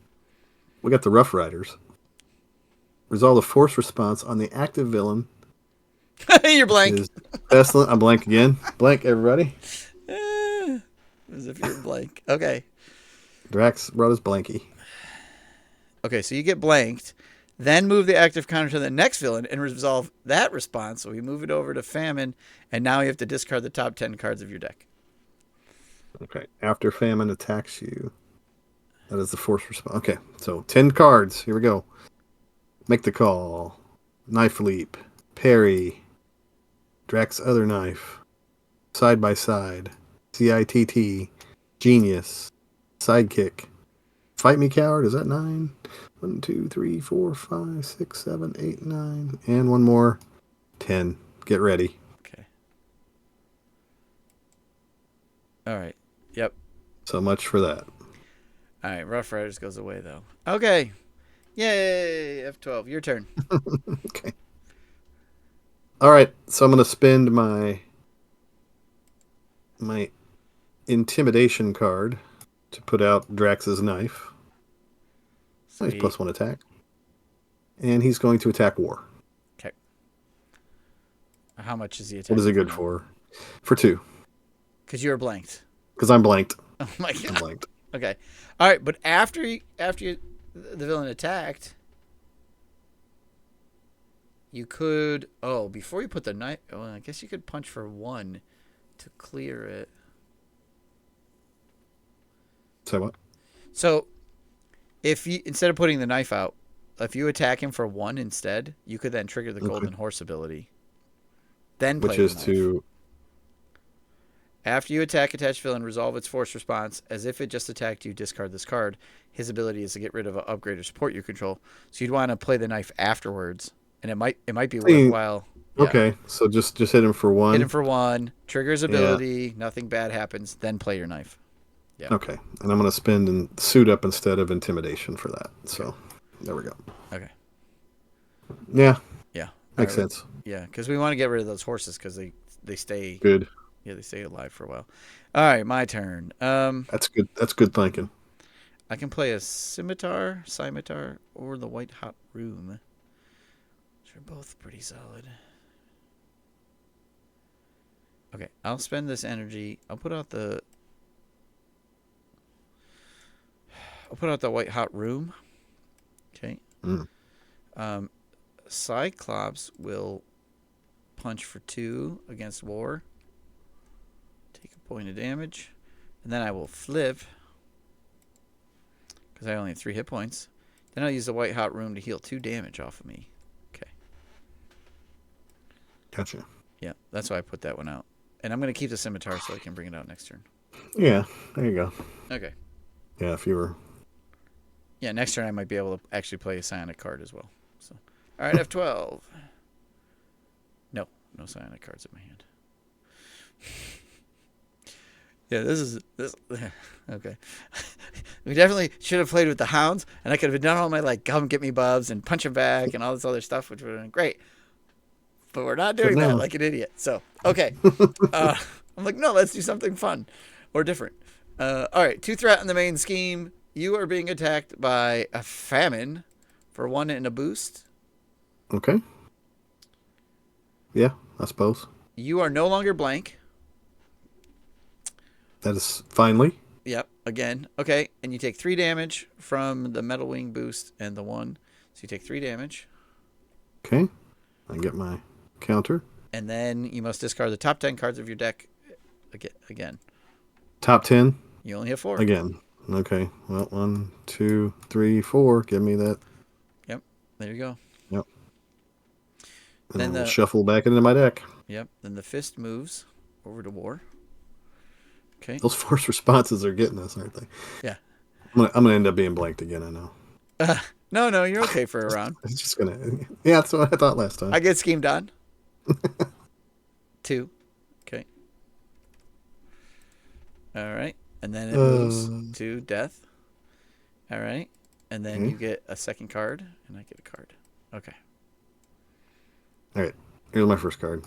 We got the Rough Riders. Resolve the force response on the active villain. You're blank. Pestilent. I'm blank again. Blank, everybody. As if you're blank. Okay. Drax brought his blankie. Okay, so you get blanked. Then move the active counter to the next villain and resolve that response. So we move it over to Famine, and now you have to discard the top 10 cards of your deck. Okay. After Famine attacks you, that is the force response. Okay, so 10 cards. Here we go. Make the call. Knife leap. Parry. Drax other knife. Side by side. CITT. Genius. Sidekick. Fight me, coward. Is that 9? 1, 2, 3, 4, 5, 6, 7, 8, 9. And one more. 10. Get ready. Okay. All right. Yep. So much for that. All right. Rough Riders goes away, though. Okay. Yay. F12. Your turn. Okay. All right. So I'm going to spend my intimidation card to put out Drax's knife. Nice +1 attack. And he's going to attack war. Okay. How much is he attacking? What is it good for? For 2. Because you're blanked. Because I'm blanked. Oh my god. I'm blanked. Okay. All right, but after the villain attacked, you could before you put the knife. Well, I guess you could punch for 1 to clear it. Say what? So, if you instead of putting the knife out, if you attack him for 1 instead, you could then trigger the Golden Horse ability. Then play which is to. After you attack attached villain, resolve its force response as if it just attacked you. Discard this card. His ability is to get rid of an upgrade or support you control. So you'd want to play the knife afterwards, and it might be worthwhile. Yeah. Okay, so just hit him for 1. Hit him for 1. Trigger his ability. Nothing bad happens. Then play your knife. Yeah. Okay, and I'm going to spend and suit up instead of intimidation for that. So there we go. Okay. Yeah. Yeah. Makes sense. Yeah, because we want to get rid of those horses because they stay good. Yeah, they stay alive for a while. All right, my turn. That's good. That's good thinking. I can play a scimitar, or the white hot room, which are both pretty solid. Okay, I'll spend this energy. I'll put out the white hot room. Okay. Cyclops will punch for 2 against war. Take a point of damage. And then I will flip. Because I only have 3 hit points. Then I'll use the white hot room to heal 2 damage off of me. Okay. Gotcha. Yeah, that's why I put that one out. And I'm going to keep the scimitar so I can bring it out next turn. Yeah, there you go. Okay. Yeah, if you were. Yeah, next turn I might be able to actually play a psionic card as well. So, all right, F12. No psionic cards in my hand. Yeah, this. Okay. We definitely should have played with the hounds, and I could have done all my like come get me bubs and punch them back and all this other stuff, which would have been great. But we're not doing that like an idiot. So okay, I'm like, no, let's do something fun or different. All right, 2 threat in the main scheme. You are being attacked by a famine for 1 and a boost. Okay. Yeah, I suppose. You are no longer blank. That is finally. Yep, again. Okay, and you take 3 damage from the Metal Wing boost and the 1. So you take 3 damage. Okay. I get my counter. And then you must discard the top 10 cards of your deck again. Top 10? You only have 4. Again. Okay. Well, 1, 2, 3, 4. Give me that. Yep, there you go. Yep. And then I'll shuffle back into my deck. Yep, then the fist moves over to war. Okay. Those force responses are getting us, aren't they? Yeah. I'm gonna end up being blanked again, I know. No, you're okay for a round. It's just gonna. Yeah, that's what I thought last time. I get schemed on. 2. Okay. All right. And then it moves to death. All right. And then you get a second card, and I get a card. Okay. All right. Here's my first card.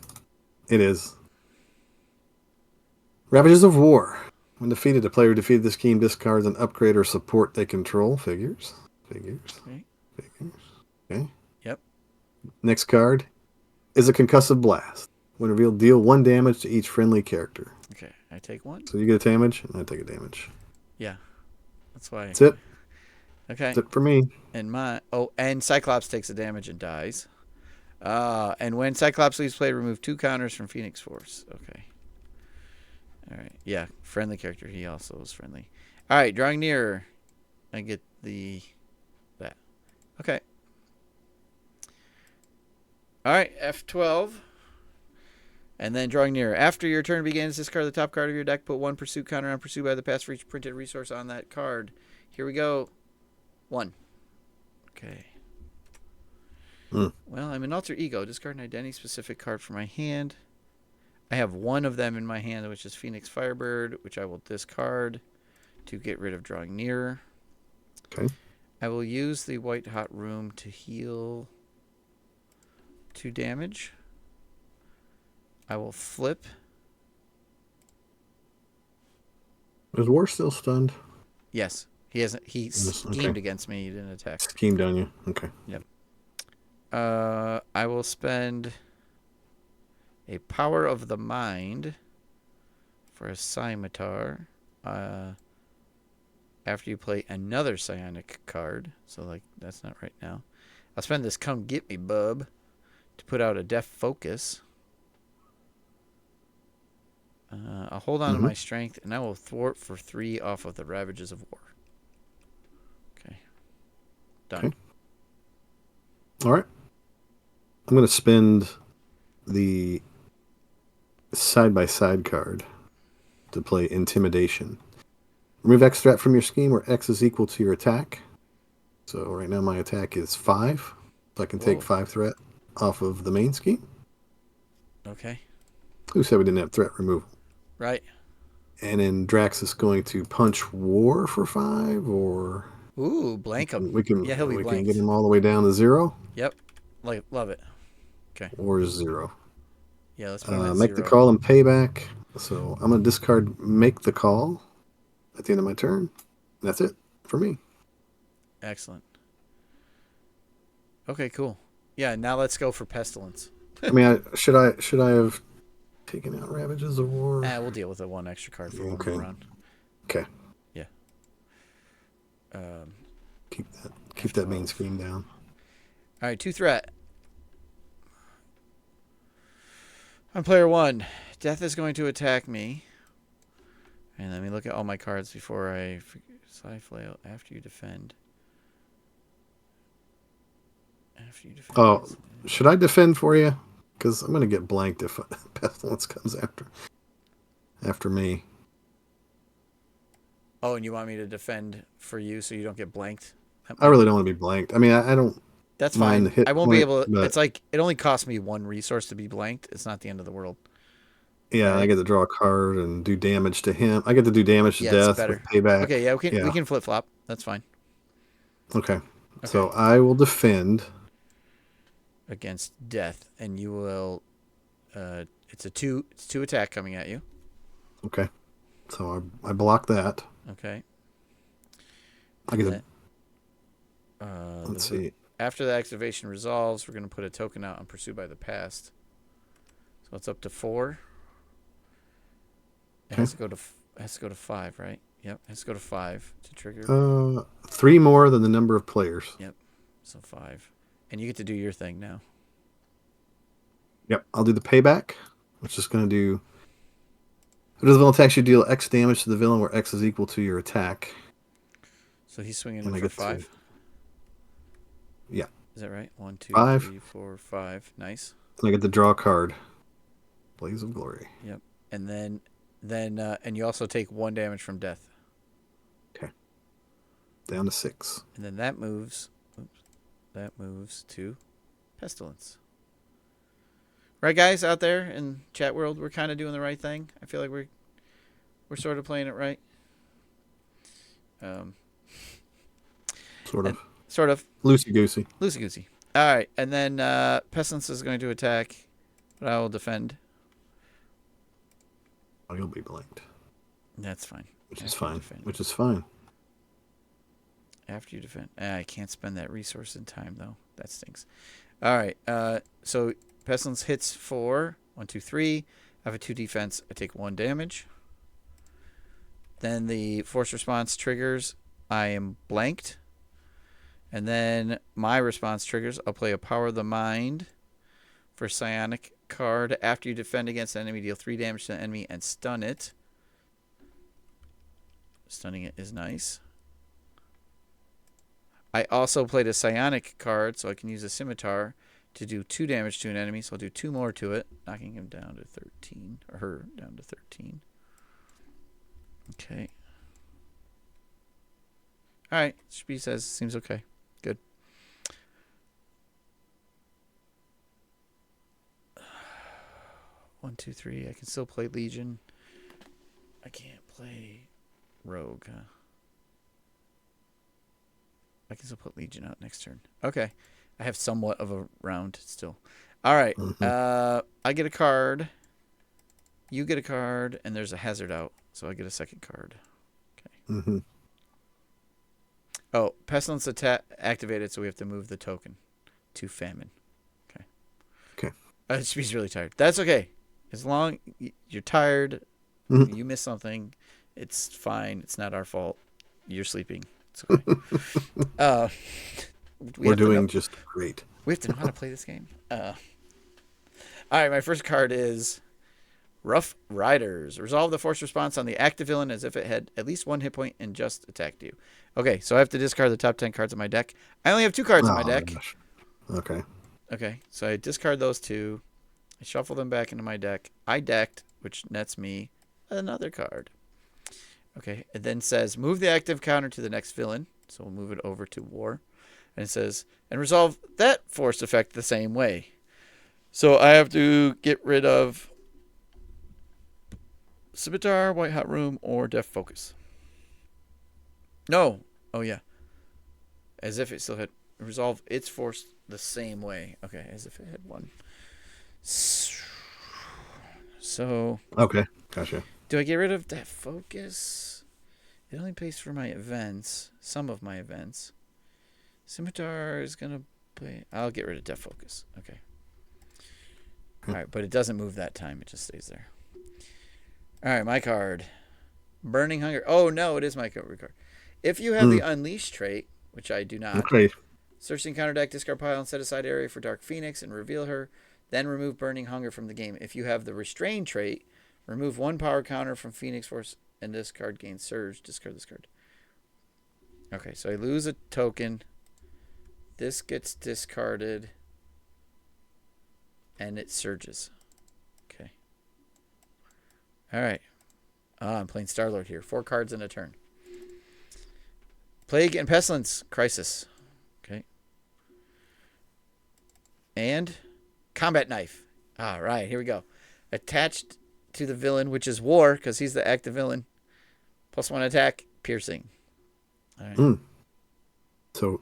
It is Ravages of War. When defeated, the player who defeated this scheme discards an upgrade or support they control. Figures. Okay. Okay. Yep. Next card is a Concussive Blast. When revealed, deal 1 damage to each friendly character. Okay, I take 1. So you get a damage, and I take a damage. Yeah. That's why. That's it. Okay. That's it for me. And Cyclops takes a damage and dies. And when Cyclops leaves play, remove 2 counters from Phoenix Force. Okay. All right. Yeah, friendly character. He also is friendly. All right, drawing nearer. I get that. Okay. All right, F12. And then drawing nearer. After your turn begins, discard the top card of your deck. Put 1 pursuit counter on pursuit by the past for each printed resource on that card. Here we go. 1. Okay. Well, I'm an alter ego. Discard an identity-specific card from my hand. I have 1 of them in my hand, which is Phoenix Firebird, which I will discard to get rid of drawing nearer. Okay. I will use the White Hot Room to heal 2 damage. I will flip. Is War still stunned? Yes. He schemed against me. He didn't attack. Schemed on you. Okay. Yep. I will spend a Power of the Mind for a Scimitar. After you play another psionic card. So, like, that's not right now. I'll spend this Come Get Me, Bub, to put out a Deaf Focus. I'll hold on to my strength, and I will thwart for 3 off of the Ravages of War. Okay. Done. Okay. All right. I'm going to spend the side-by-side card to play Intimidation. Remove X threat from your scheme where X is equal to your attack. So right now my attack is 5. So I can take 5 threat off of the main scheme. Okay. Who said we didn't have threat removal? Right. And then Drax is going to punch War for 5, or... Ooh, blank him. We can, he'll be we blanked. can get him all the way down to 0. Yep. Love it. Okay. Or 0. Yeah, let's put him at Make 0. the call and payback. So I'm going to discard Make the Call at the end of my turn. That's it for me. Excellent. Okay, cool. Yeah, now let's go for Pestilence. I mean, should I have taken out Ravages of War? We'll deal with the 1 extra card for one more round. Okay. Yeah. Keep that main screen down. All right, 2 threat. On player 1, Death is going to attack me. And let me look at all my cards before I... Side flail after you defend. Oh, should I defend for you? Because I'm going to get blanked if Pestilence comes after me. Oh, and you want me to defend for you so you don't get blanked? That I might really be. don't want to be blanked. I mean, I don't That's mind the fine. hit I won't be point, able to. but It's like it only costs me one resource to be blanked. It's not the end of the world, yeah, I right? get to draw a card and do damage to him. I get to do damage to Yeah, it's death with better. payback. Okay, yeah, we Yeah. can flip flop. That's fine. Okay. Okay, So I will defend. against death, and you will. It's a two. It's two attack coming at you. Okay. So I block that. Okay, I and get to, then let's see. after the activation resolves, we're gonna put a token out on Pursued by the Past. So it's up to 4. It Okay. has to go to has to go to 5, right? Yep, it has to go to 5 to trigger. 3 more than the number of players. Yep, so 5, and you get to do your thing now. Yep. I'll do the payback, which is going to do. It does villain attacks, you deal X damage to the villain where X is equal to your attack. So he's swinging in And I for get to. 5. Yeah. Is that right? 1, 2, 5. 3, 4, 5. Nice. And I get to draw a card. Blaze of Glory. Yep, and then and you also take 1 damage from death. Okay. Down to 6. And then that moves. Oops, that moves to Pestilence. Right, guys out there in chat world, we're kind of doing the right thing. I feel like we're sort of playing it right. Sort of. Sort of Loosey goosey. loosey goosey. All right, and then Pestilence is going to attack, but I will defend. Oh, you'll be blanked. That's fine. Which After is you fine. defend. Which is fine. After you defend, I can't spend that resource in time though. That stinks. All right, so Pestilence hits for 1, 2, 3. I have a 2 defense. I take 1 damage. Then the force response triggers. I am blanked. And then my response triggers. I'll play a Power of the Mind for Psionic card. After you defend against an enemy, deal 3 damage to the enemy and stun it. Stunning it is nice. I also played a Psionic card, so I can use a Scimitar to do 2 damage to an enemy. So I'll do 2 more to it, knocking him down to 13, or her down to 13. Okay. All right. Spee says seems okay. Good. One, two, three. I can still play Legion. I can't play Rogue. Huh? I can still put Legion out next turn. Okay. I have somewhat of a round still. All right. I get a card. You get a card, and there's a hazard out, so I get a second card. Okay. Oh, Pestilence activated, so we have to move the token to Famine. Okay. She's really tired. That's okay. As long you're tired, you miss something, it's fine. It's not our fault. You're sleeping. It's okay. We're doing just great. We have to know how to play this game. All right, my first card is Rough Riders. Resolve the force response on the active villain as if it had at least 1 hit point and just attacked you. Okay, so I have to discard the top 10 cards of my deck. I only have 2 cards in my deck. Gosh. Okay. Okay, so I discard those 2. I shuffle them back into my deck. I decked, which nets me another card. Okay, it then says move the active counter to the next villain. So we'll move it over to War. And it says, and resolve that force effect the same way. So I have to get rid of Scimitar, White Hot Room, or Deaf Focus. No. Oh, yeah. As if it still had resolve its force the same way. Okay, as if it had one. So. Okay, gotcha. Do I get rid of Deaf Focus? It only pays for my events. Some of my events. Scimitar is going to play. I'll get rid of Deaf Focus. Okay. All right, but it doesn't move that time. It just stays there. All right, my card. Burning Hunger. Oh, no, it is my card. If you have the Unleash trait, which I do not, search the encounter deck, discard pile, and set aside area for Dark Phoenix and reveal her. Then remove Burning Hunger from the game. If you have the Restrain trait, remove 1 power counter from Phoenix Force and this card gains Surge. Discard this card. Okay, so I lose a token. This gets discarded. And it surges. Okay. All right. I'm playing Star-Lord here. 4 cards in a turn. Plague and Pestilence Crisis. Okay. And Combat Knife. All right, here we go. Attached to the villain, which is War, because he's the active villain. +1 attack, piercing. All right. So.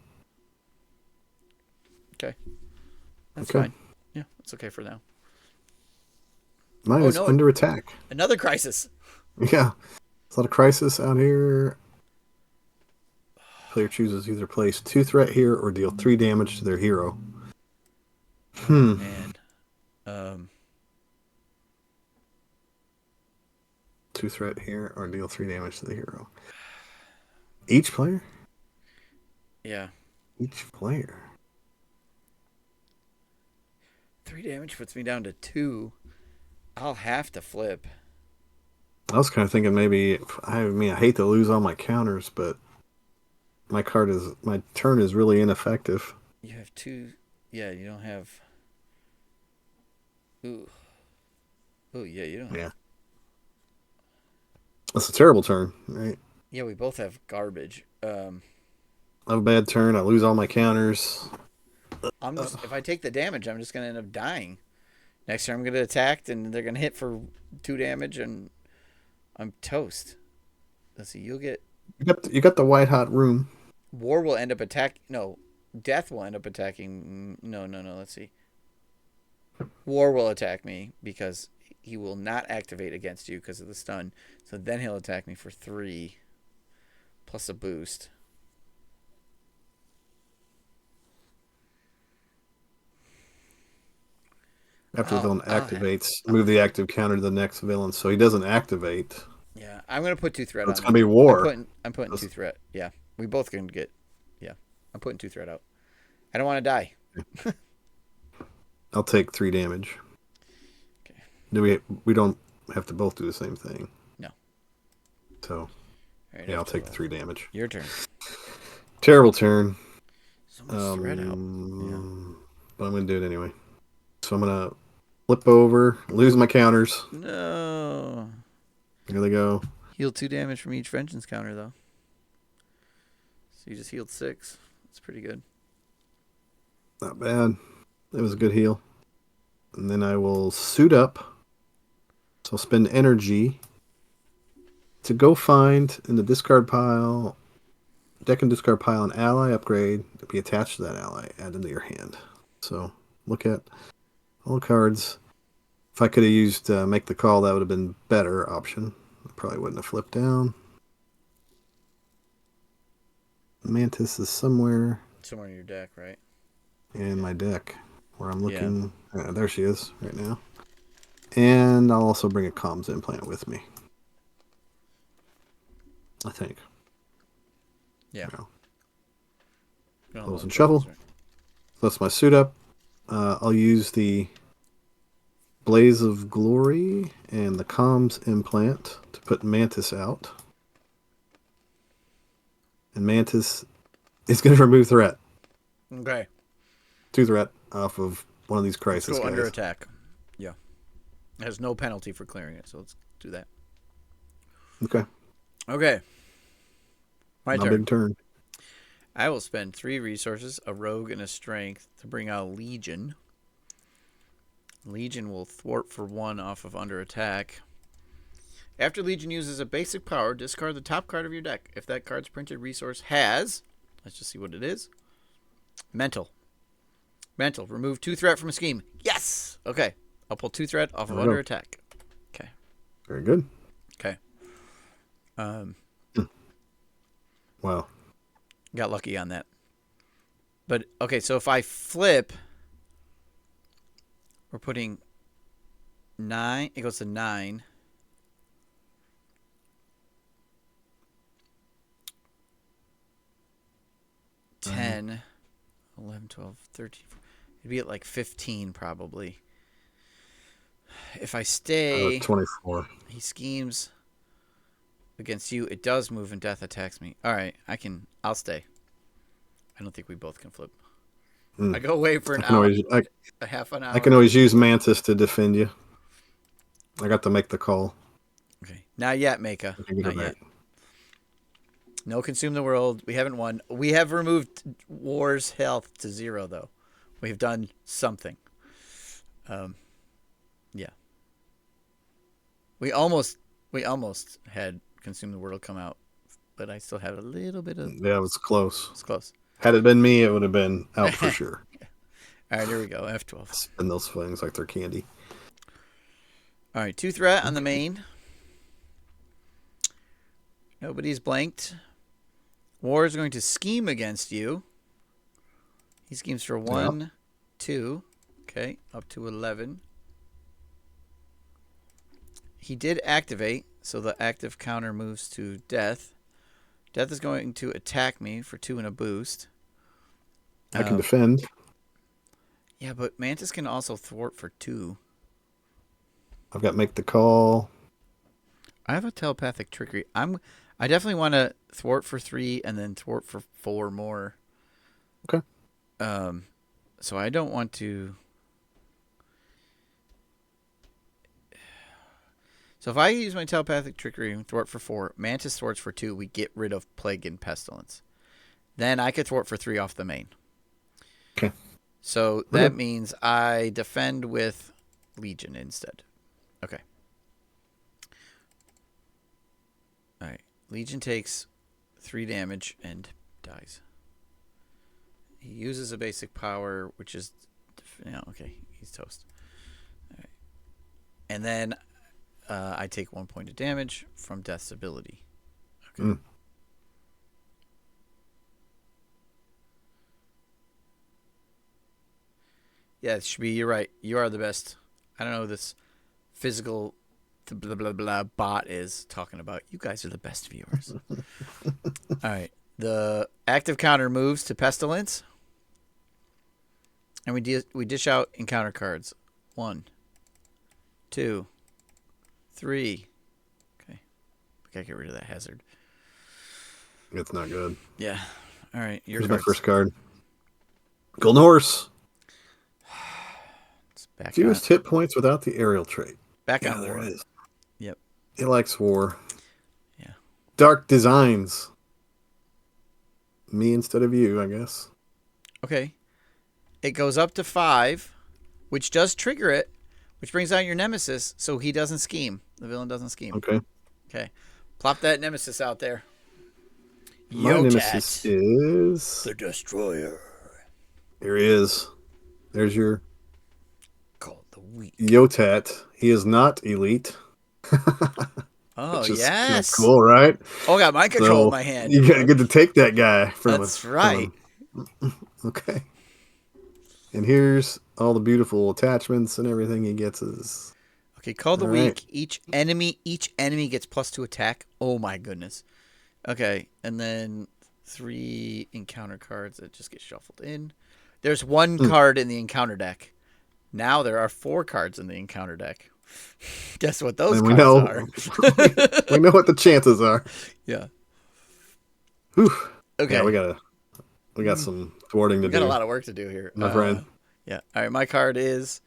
Okay. That's fine. Yeah, that's okay for now. Mine is under attack. Another crisis. Yeah. There's a lot of crisis out here. Player chooses either place 2 threat here or deal 3 damage to their hero. Man. 2 threat here or deal 3 damage to the hero. Each player? Yeah. Each player. 3 damage puts me down to 2. I'll have to flip. I was kind of thinking maybe, I hate to lose all my counters, but my turn is really ineffective. You have 2. Yeah, you don't have. Ooh. Oh, yeah, you don't. Yeah. That's a terrible turn, right? Yeah, we both have garbage. I have a bad turn. I lose all my counters. If I take the damage, I'm just going to end up dying. Next turn, I'm going to attack, and they're going to hit for 2 damage, and I'm toast. Let's see. You'll get. You got the white hot room. War will end up attacking. No, Death will end up attacking. No. Let's see. War will attack me because he will not activate against you because of the stun. So then he'll attack me for 3 plus a boost. After the villain activates, move the active counter to the next villain, so he doesn't activate. Yeah, I'm gonna put 2 threat on. It's gonna be War. I'm putting 2 threat. Yeah, we both can get. Yeah, I'm putting 2 threat out. I don't want to die. I'll take 3 damage. Okay. We don't have to both do the same thing. No. So, right, I'll take the 3 damage. Your turn. Terrible turn. So much threat out. Yeah. But I'm gonna do it anyway. So I'm gonna flip over, lose my counters. No. Here they go. Heal 2 damage from each vengeance counter, though. So you just healed 6. That's pretty good. Not bad. It was a good heal. And then I will suit up. So I'll spend energy to go find in the discard pile, deck and discard pile, an ally upgrade to be attached to that ally. Add into your hand. So look at all the cards. If I could have used Make the Call, that would have been better option. I probably wouldn't have flipped down. Mantis is somewhere in your deck, right? In my deck where I'm looking. Yeah. There she is right now. And I'll also bring a comms implant with me. I think. Yeah. Close and shuffle. Right. So that's my suit up. I'll use the Blaze of Glory and the comms implant to put Mantis out. And Mantis is going to remove threat. Okay. 2 threat off of one of these crisis Let's go guys. Under attack. Yeah. It has no penalty for clearing it, so let's do that. Okay. My turn. Big turn. I will spend 3 resources, a rogue and a strength, to bring out Legion. Legion will thwart for 1 off of under attack. After Legion uses a basic power, discard the top card of your deck. If that card's printed resource has, let's just see what it is. Mental. Remove 2 threat from a scheme. Yes! Okay. I'll pull 2 threat off of under attack. Okay. Very good. Okay. Wow. Got lucky on that. But, okay, so if I flip, we're putting 9. It goes to 9. 10, 11, 12, 13. It'd be at like 15 probably. If I stay, 24. He schemes against you. It does move and death attacks me. All right, I'll stay. I don't think we both can flip. Mm. I go away for I can always a half an I can hour. always use Mantis to defend you. I got to make the call. Okay, not yet, Maka. I can get her Not back. yet. No, consume the world. We haven't won. We have removed War's health to 0, though. We've done something. Yeah. We almost had consume the world come out, but I still had a little bit of. Yeah, it was close. It's close. Had it been me, it would have been out for sure. All right, here we go. F12. Spin those things like they're candy. All right, 2 threat on the main. Nobody's blanked. War is going to scheme against you. He schemes for 1, 2. Okay, up to 11. He did activate, so the active counter moves to Death. Death is going to attack me for 2 and a boost. I can defend. Yeah, but Mantis can also thwart for 2. I've got make the call. I have a telepathic trickery. I definitely want to thwart for 3 and then thwart for 4 more. Okay. So I don't want to. So if I use my telepathic trickery and thwart for 4, Mantis thwarts for 2, we get rid of Plague and Pestilence. Then I could thwart for 3 off the main. Okay. So that means I defend with Legion instead. Okay. All right. Legion takes 3 damage and dies. He uses a basic power, which is, okay, he's toast. All right. And then I take 1 point of damage from Death's ability. Okay. Yeah, it should be. You're right. You are the best. I don't know who this physical blah blah blah bot is talking about. You guys are the best viewers. All right. The active counter moves to Pestilence, and we dish out encounter cards. 1, 2, 3. Okay, we gotta get rid of that hazard. It's not good. Yeah. All right. Here's my first card. Golden Horse. Fewest hit points without the aerial trait. Back on there War. it is. Yep. It likes War. Yeah. Dark Designs. Me instead of you, I guess. Okay. It goes up to 5, which does trigger it, which brings out your nemesis, so he doesn't scheme. The villain doesn't scheme. Okay. Okay. Plop that nemesis out there. My nemesis is the Destroyer. Here he is. There's your Called the Weak. Yotat. He is not elite. Oh, which is yes. Cool, right? Oh, I got mind control in my hand. You gotta get to take that guy from That's right. Okay. And here's all the beautiful attachments and everything he gets is. Okay, call the weak. Each enemy gets +2 attack. Oh my goodness. Okay, and then 3 encounter cards that just get shuffled in. There's 1 card in the encounter deck. Now there are 4 cards in the encounter deck. Guess what those cards are? We know what the chances are. Yeah. Whew. Okay. Yeah, we got some thwarting to do. We got a lot of work to do here. My friend. Yeah. All right, my card is...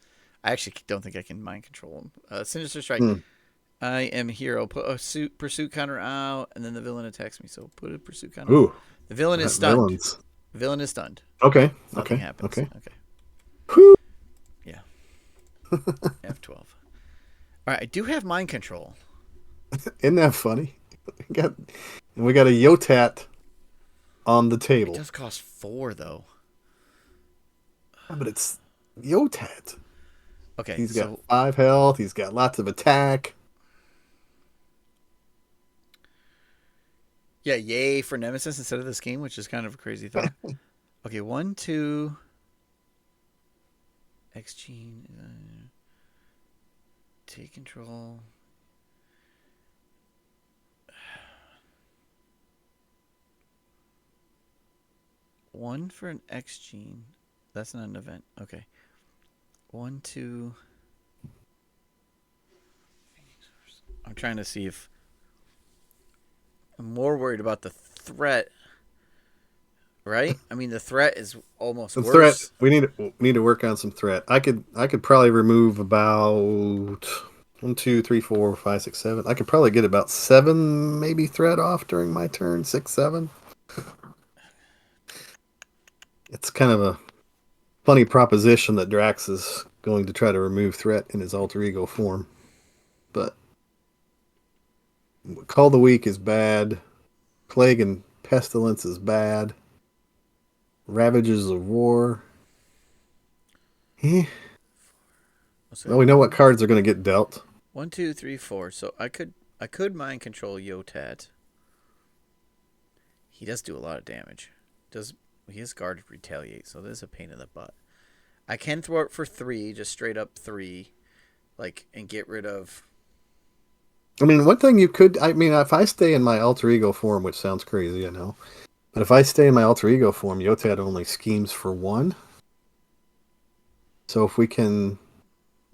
I actually don't think I can mind control him. Sinister Strike. I am hero. Put a pursuit counter out, and then the villain attacks me. So put a pursuit counter out. The villain is stunned. The villain is stunned. Okay. Nothing happens. Okay. Whew. Yeah. F12. All right, I do have mind control. Isn't that funny? We got a Yotat on the table. It does cost 4, though. Yeah, but it's Yotat. Okay, He's got 5 health. He's got lots of attack. Yeah, yay for Nemesis instead of the scheme, which is kind of a crazy thought. Okay, 1, 2. X-Gene. Take control. One for an X-Gene. That's not an event. Okay. 1, 2. I'm trying to see if I'm more worried about the threat right? I mean, the threat is almost The threat worse. we need to work on some threat. I could probably remove about 1, 2, 3, 4, 5, 6, 7. I could probably get about 7 maybe threat off during my turn. 6, 7. It's kind of a funny proposition that Drax is going to try to remove threat in his alter ego form. But Call the Weak is bad. Plague and Pestilence is bad. Ravages of War. Eh. So Well, we know what cards are going to get dealt. 1, 2, 3, 4. So I could mind control Yotat. He does do a lot of damage. Does he has guard retaliate? So this is a pain in the butt. I can throw it for 3, just straight up 3, like and get rid of. I mean, one thing you could, I mean, if I stay in my alter ego form, which sounds crazy, I know, but if I stay in my alter ego form, Yotad only schemes for 1. So if we can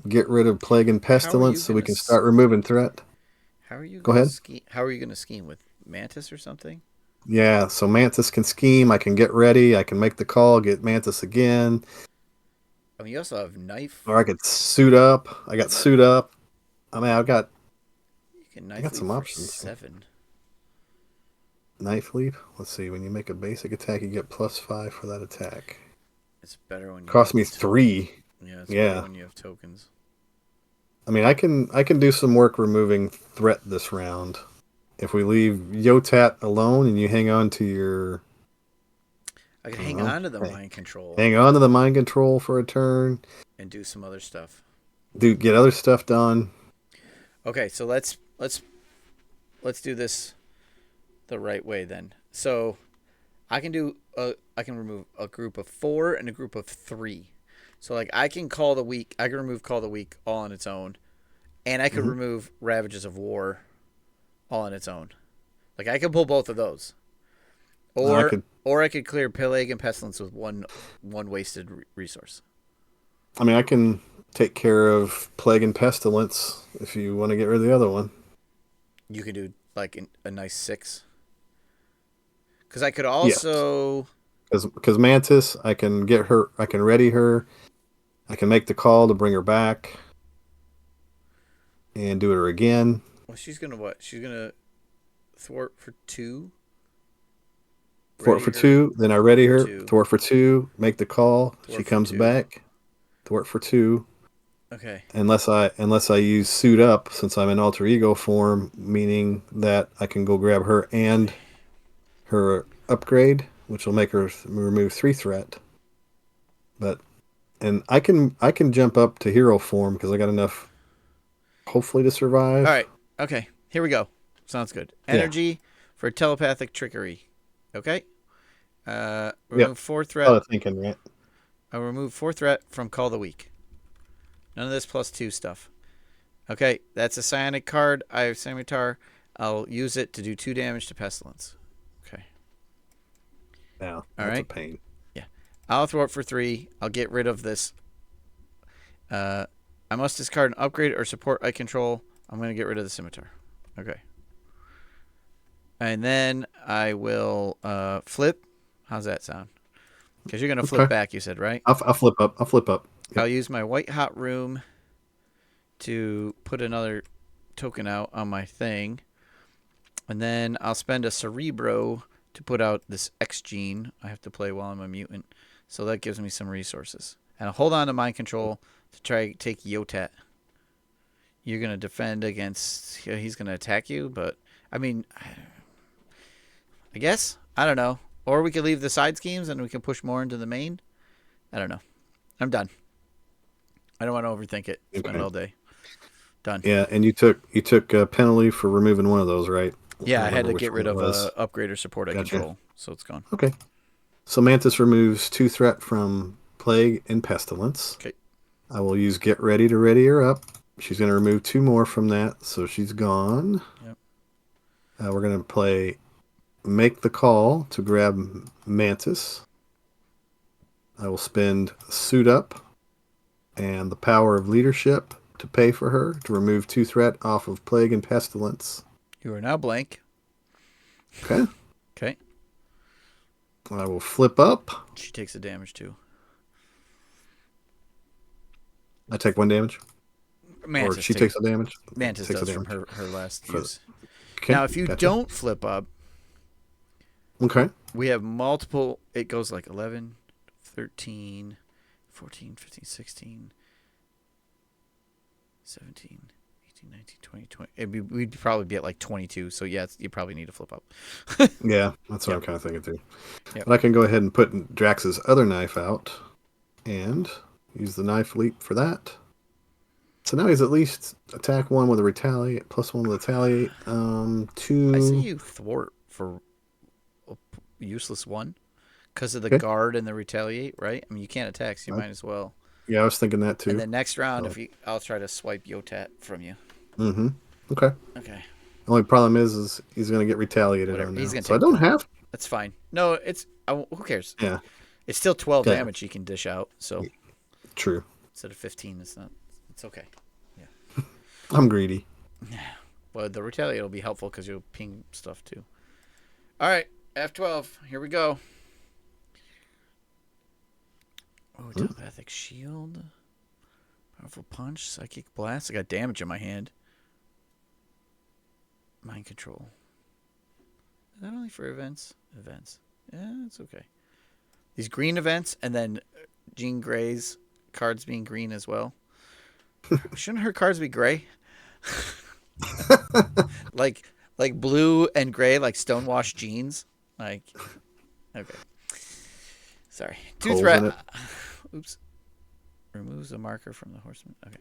get rid of Plague and How are Pestilence you so we gonna? can start removing threat. How are you Go gonna ahead. scheme? How are you gonna scheme with Mantis or something? Yeah, so Mantis can scheme. I can get ready. I can make the call, get Mantis again. I mean, you also have knife. Or I could suit up. I got suit up. I mean, You can I knife got leap some for options. 7. Knife leap. Let's see. When you make a basic attack, you get +5 for that attack. It's better when you Cost have me 3. yeah. It's better Yeah. when you have tokens. I mean, I can do some work removing threat this round. If we leave Yotat alone and you hang on to your, I could I don't hang know, on to the mind control hang on to the mind control for a turn, and do some other stuff. get other stuff done. Okay, so let's do this the right way then. So I can remove a group of 4 and a group of 3. So like I can remove Call the Weak all on its own, and I could Hmm. remove Ravages of War all on its own. Like I could pull both of those, I or could, or I could clear Plague and Pestilence with one wasted resource. I mean, I can take care of Plague and Pestilence if you want to get rid of the other one. You could do like a nice 6. Because I could Yes, also because Mantis, I can get her, I can ready her, I can make the call to bring her back and do it again. well, she's gonna what? She's gonna thwart for 2, Thwart ready for her 2, then I ready for her. 2, Thwart for 2, make the call. She thwart for comes 2. back. Thwart for 2. Okay. Unless I use suit up since I'm in alter ego form, meaning that I can go grab her and her upgrade, which will make her remove 3 threat. But and I can jump up to hero form because I got enough hopefully to All survive. right. Okay. Here we go. Sounds good. Yeah. Energy for telepathic trickery. Okay. Yep. Remove 4 I threat. was thinking, right? I'll remove 4 threat from Call the Weak. None of this +2 stuff. Okay. That's a psionic card. I have Scimitar. I'll use it to do 2 damage to Pestilence. Okay. Yeah, All that's a right. pain. Yeah. I'll throw it for 3. I'll get rid of this. Uh, I must discard an upgrade or support I control. I'm going to get rid of the Scimitar. Okay. And then I will flip. How's that sound? Because you're going to flip Okay. back, you said, right? I'll flip up. I'll flip up. I'll Yep. use my white hot room to put another token out on my thing. And then I'll spend a Cerebro to put out this X gene I have to play while I'm a mutant. So that gives me some resources. And I'll hold on to mind control to try to take Yotat. You're going to defend against. He's going to attack you, but I mean, I guess. I don't know. Or we could leave the side schemes and we can push more into the main. I don't know. I'm done. I don't want to overthink it. Spend it Okay. all day. Done. Yeah, and you took a penalty for removing one of those, right? I Yeah, don't I had remember to which get one rid it of was. upgrade or support I Gotcha. control, so it's gone. Okay. So Mantis removes 2 threat from Plague and Pestilence. Okay. I will use Get Ready to ready her up. She's going to remove 2 more from that, so she's gone. Yep. We're going to play Make the Call to grab Mantis. I will spend Suit Up and the Power of Leadership to pay for her to remove 2 threat off of Plague and Pestilence. You are now blank. Okay. Okay. I will flip up. She takes the damage too. I take 1 damage. Or Mantis she takes the damage. Mantis Takes the does from damage. her last For use. Okay, Now, if you gotcha. don't flip up, Okay. we have multiple. It goes like 11, 13, 14, 15, 16, 17, 18, 19, 20, 20. We'd probably be at like 22. So, yeah, you probably need to flip up. Yeah, that's what Yep. I'm kind of thinking too. Yep. But I can go ahead and put Drax's other knife out and use the knife leap for that. So now he's at least attack 1 with a retaliate, +1 with retaliate. I say 2. you thwart for a useless one because of the Okay. guard and the retaliate, right? I mean, you can't attack, so you might as well. Yeah, I was thinking that And too. then next round, So, I'll try to swipe Yotat from you. Okay. Okay. Only problem is he's going to get retaliated Whatever. on He's now. gonna So I take don't the. have. That's fine. No, who cares? Yeah. It's still 12 Okay. damage you can dish out. So True. instead of 15, it's not. It's okay. I'm greedy. But the retaliate will be helpful because you'll ping stuff too. All right, F12. Here we go. Oh, telepathic shield. Powerful punch. Psychic blast. I got damage in my hand. Mind control. Is that only for events? Events. Yeah, it's okay. These green events, and then Jean Grey's cards being green as well. Shouldn't her cards be gray? like blue and gray, like stonewashed jeans. Like, okay. Sorry. Two Holes threat. in it. Oops. Removes a marker from the horseman. Okay.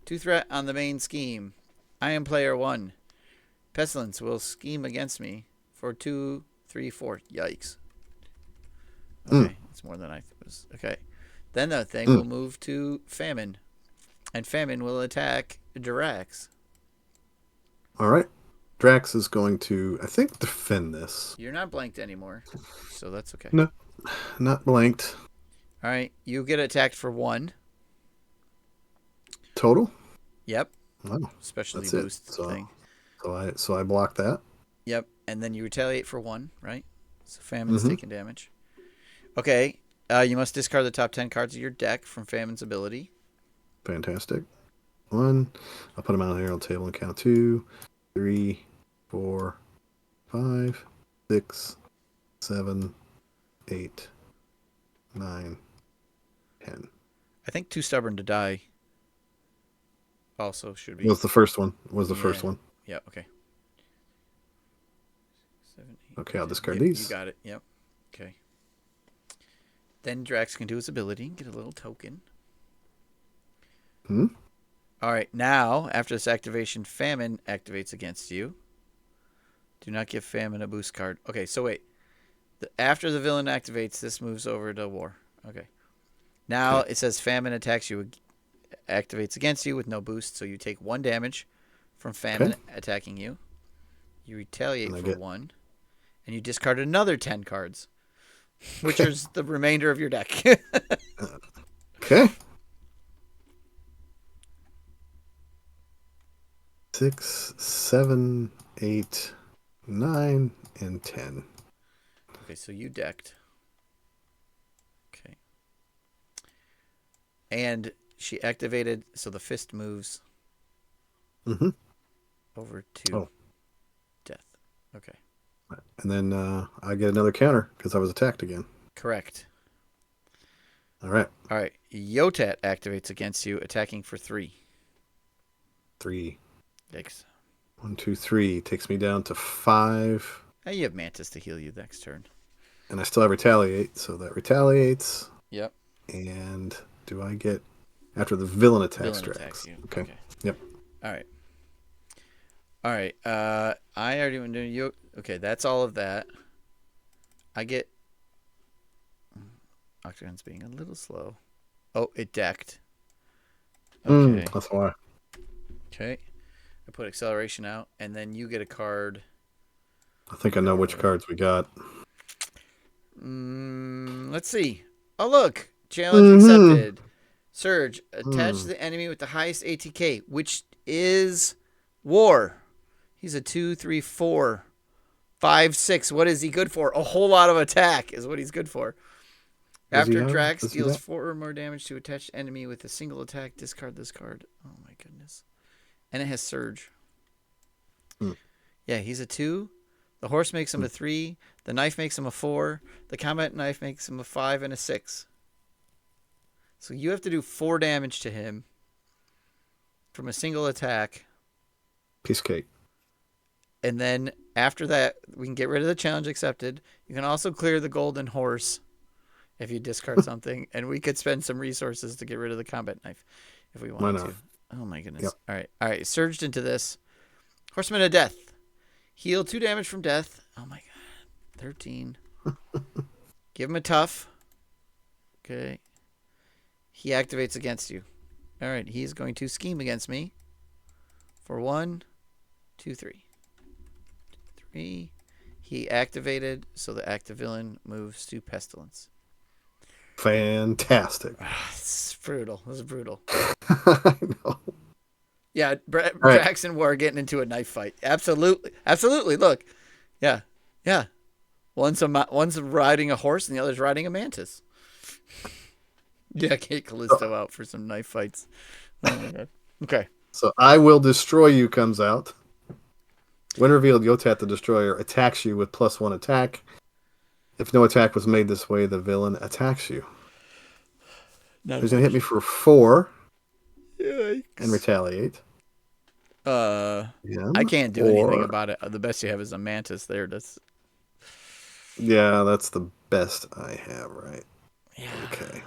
2 threat on the main scheme. I am player 1. Pestilence will scheme against me for 2, 3, 4. Yikes. Okay, it's more than I was. Okay. Then the thing will move to Famine. And Famine will attack Drax. All right. Drax is going to, I think, defend this. You're not blanked anymore, so that's okay. No, not blanked. All right, you get attacked for 1. Total? Yep. Wow. Specialty That's it. boost So, thing. so I block that. Yep, and then you retaliate for 1, right? So Famine's taking damage. Okay, you must discard the top 10 cards of your deck from Famine's ability. Fantastic. 1. I'll put them out here on the table and count 2, 3, 4, 5, 6, 7, 8, 9, 10. I think Too Stubborn to Die also should be. Was the first one. Was the first one. Yeah, okay. 7, 8, Okay, I'll 10. discard Yep, these. You got it, yep. Okay. Then Drax can do his ability and get a little token. All right, now, after this activation, Famine activates against you. Do not give Famine a boost card. Okay, so wait. After the villain activates, this moves over to War. Okay. Now it says Famine attacks you, activates against you with no boost, so you take 1 damage from Famine attacking you. You retaliate for 1, and you discard another 10 cards, which is the remainder of your deck. Okay. 6, 7, 8, 9, and 10. Okay, so you decked. Okay. And she activated, so the fist moves over to death. Okay. And then I get another counter because I was attacked again. Correct. All right. All right. Yotat activates against you, attacking for 3. 3. Yikes. 1, 2, 3. Takes me down to 5. Now you have Mantis to heal you next turn. And I still have retaliate, so that retaliates. Yep. And do I get after the villain attacks Villain Drax? attacks you. Okay. Yep. All right. All right. I already went to you. Okay, that's all of that. I get. Octagon's being a little slow. Oh, it decked. Okay. That's why. Okay. I put acceleration out, and then you get a card. I think I know which cards we got. Let's see. Oh, look. Challenge accepted. Surge. Attach the enemy with the highest ATK, which is War. He's a 2, 3, 4 5, 6. What is he good for? A whole lot of attack is what he's good for. After Drax deals 4 or more damage to attached enemy with a single attack, discard this card. Oh my goodness. And it has Surge. Yeah, he's a 2. The horse makes him a 3. The knife makes him a 4. The combat knife makes him a 5 and a 6. So you have to do 4 damage to him from a single attack. Piece of cake. And then after that, we can get rid of the challenge accepted. You can also clear the golden horse if you discard something. And we could spend some resources to get rid of the combat knife if we wanted to. Oh, my goodness. Yep. All right. Surged into this. Horseman of Death. Heal 2 damage from death. Oh, my God. 13. Give him a tough. Okay. He activates against you. All right. He is going to scheme against me for 1, 2, 3. 3. He activated, so the active villain moves to Pestilence. Fantastic. It's brutal. This is brutal. I know. Yeah, Drax and War are getting into a knife fight. Absolutely. Absolutely. Look. Yeah. Yeah. One's riding a horse and the other's riding a mantis. Yeah, get Callisto out for some knife fights. Oh my God. Okay. So I Will Destroy You comes out. When revealed, Yotat the Destroyer attacks you with +1 attack. If no attack was made this way, the villain attacks you. He's going to hit me for 4. Yikes. And retaliate. I can't do anything about it. The best you have is a mantis there. Yeah, that's the best I have, right? Yeah. Okay.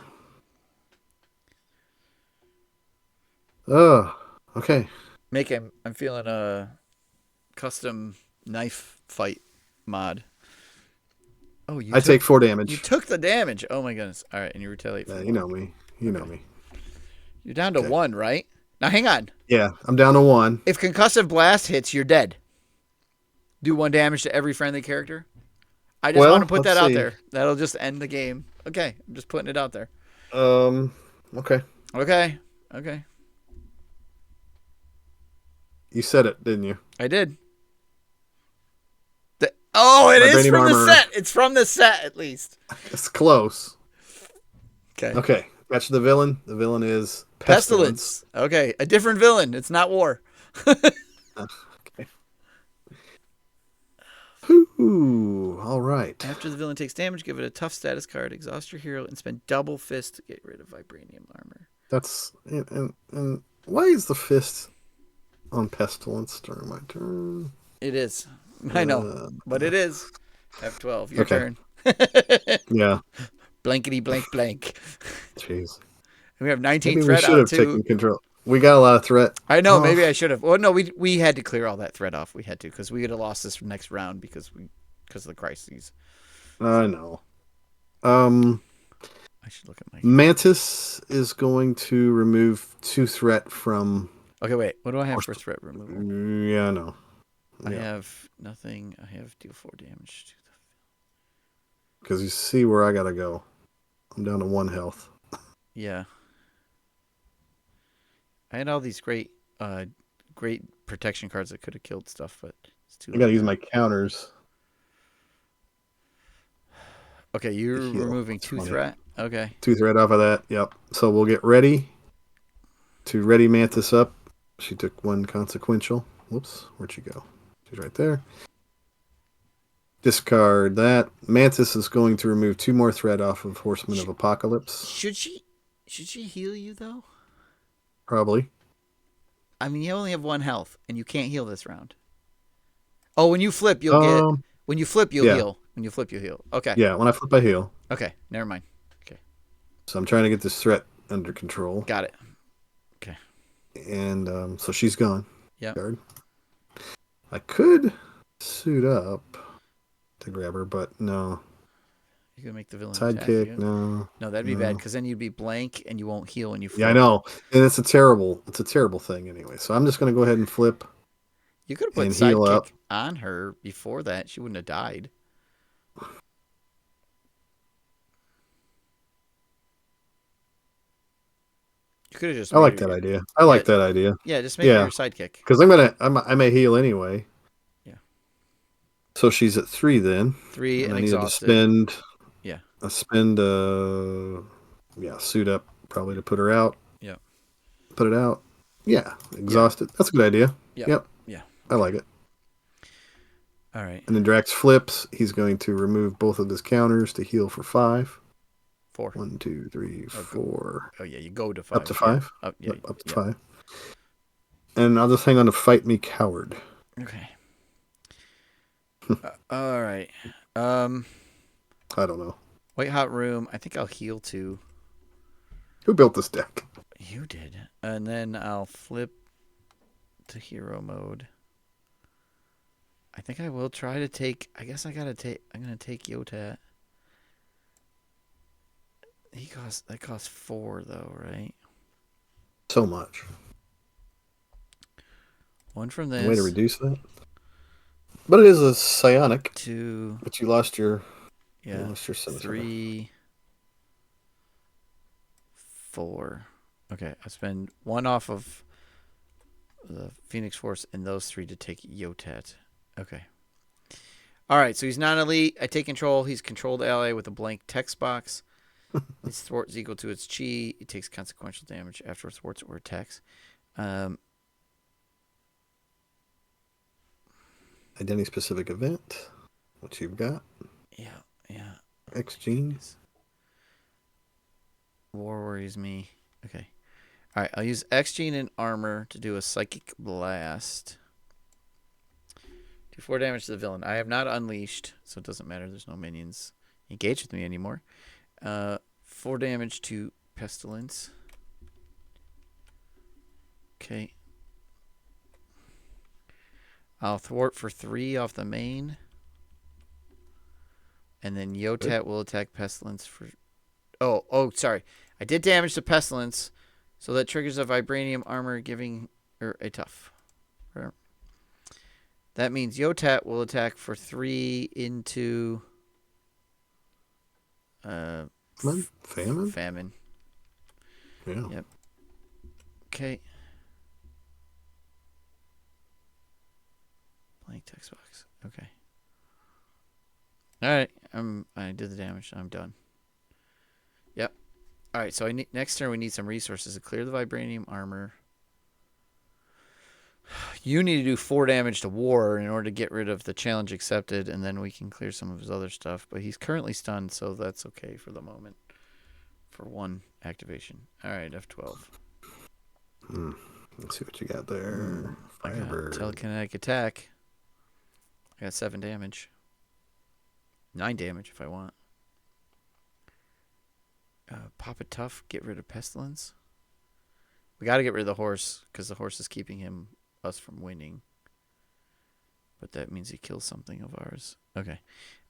Oh, okay. I'm feeling a custom knife fight mod. Oh, I take 4 damage. You took the damage. Oh my goodness. All right, and you retaliate. You know me. You know me. You're down to 1, right? Now hang on. Yeah, I'm down to 1. If concussive blast hits, you're dead. Do 1 damage to every friendly character. I just want to put that out there. That'll just end the game. Okay, I'm just putting it out there. Okay. Okay. You said it, didn't you? I did. It is from the set. It's from the set, at least. It's close. Okay. Catch the villain. The villain is Pestilence. Okay. A different villain. It's not War. Okay. Ooh, all right. After the villain takes damage, give it a tough status card, exhaust your hero, and spend double fist to get rid of vibranium armor. That's... And why is the fist on Pestilence during my turn? It is. I know, but it is. F12, your turn. Yeah. Blankety blank blank. Jeez. And we have 19 maybe threat we should have too. taken control. We got a lot of threat. I know. Maybe I should have. Well, no, we had to clear all that threat off. We had to because we would have lost this next round because of the crises. I know. I should look at my. Mantis is going to remove 2 threat from. Okay, wait. What do I have for threat removal? Yeah, I know. I have nothing. I have deal 4 damage to the. Because you see where I gotta go. I'm down to 1 health. Yeah. I had all these great protection cards that could have killed stuff, but it's too late. I gotta use my counters. Okay, you're removing 2 threat. Okay. 2 threat off of that. Yep. So we'll get ready to ready Mantis up. She took 1 consequential. Whoops. Where'd she go? She's right there. Discard that. Mantis is going to remove 2 more threat off of Horsemen of Apocalypse. Should she heal you though? Probably. I mean, you only have 1 health, and you can't heal this round. Oh, when you flip, you'll get. When you flip, you'll heal. When you flip, you'll heal. Okay. Yeah, when I flip, I heal. Okay, never mind. Okay. So I'm trying to get this threat under control. Got it. Okay. And so she's gone. Yeah. I could suit up to grab her, but no. You can make the villain sidekick. No, that'd be bad because then you'd be blank and you won't heal when you flip. Yeah, I know, and it's a terrible thing anyway. So I'm just gonna go ahead and flip. You could have put sidekick on her before that; she wouldn't have died. You could have just. I like that idea. I like that idea. Yeah, just make her your sidekick. Because I may heal anyway. Yeah. So she's at 3 then. 3 And and I needed to exhausted. spend Yeah. suit up probably to put her out. Yeah. Put it out. Yeah, Yeah. exhausted. That's a good idea. Yeah. Yep, Yeah. I Okay. like it. All right. And then Drax flips. He's going to remove both of his counters to heal for 5. 4. 1, 2, 3, Oh, go. 4. Oh yeah, you go to Up 5. to Yeah. 5? Up. Yeah. Yep, up to Yeah. 5. And I'll just hang on to fight me, coward. Okay. All right. I don't know. White hot room. I think I'll heal 2. Who built this deck? You did. And then I'll flip to hero mode. I think I will try to take. I guess I gotta take. I'm gonna take Yotat. That costs 4 though, right? So much. 1 from Way to this. reduce that. But it is a psionic. 2. But you lost your Yeah. scimitar. 3. 4. Okay, I spend 1 off of the Phoenix Force and those 3 to take Yotat. Okay. All right, so he's non-elite. I take control. He's controlled ally with a blank text box. Its thwart is equal to its chi. It takes consequential damage after thwarts or attacks. Identity specific event. What you've got. Yeah. X genes. War worries me. Okay. All right, I'll use X gene and armor to do a psychic blast. Do 4 damage to the villain. I have not unleashed, so it doesn't matter. There's no minions engaged with me anymore. 4 damage to pestilence. Okay. I'll thwart for 3 off the main. And then Yotat will attack pestilence for... Oh, sorry. I did damage to pestilence, so that triggers a vibranium armor giving her a tough. That means Yotat will attack for 3 into... Famine? Famine. Yeah. Yep. Okay. Blank text box. Okay. All right. I did the damage. I'm done. Yep. All right. So next turn we need some resources to clear the vibranium armor. You need to do 4 damage to War in order to get rid of the challenge accepted, and then we can clear some of his other stuff. But he's currently stunned, so that's okay for the moment. For 1 activation. All right, F12. Let's see what you got there. I got Firebird. telekinetic attack. I got 7 damage. 9 damage if I want. Pop it tough. Get rid of pestilence. We got to get rid of the horse because the horse is keeping us from winning. But that means he kills something of ours. Okay.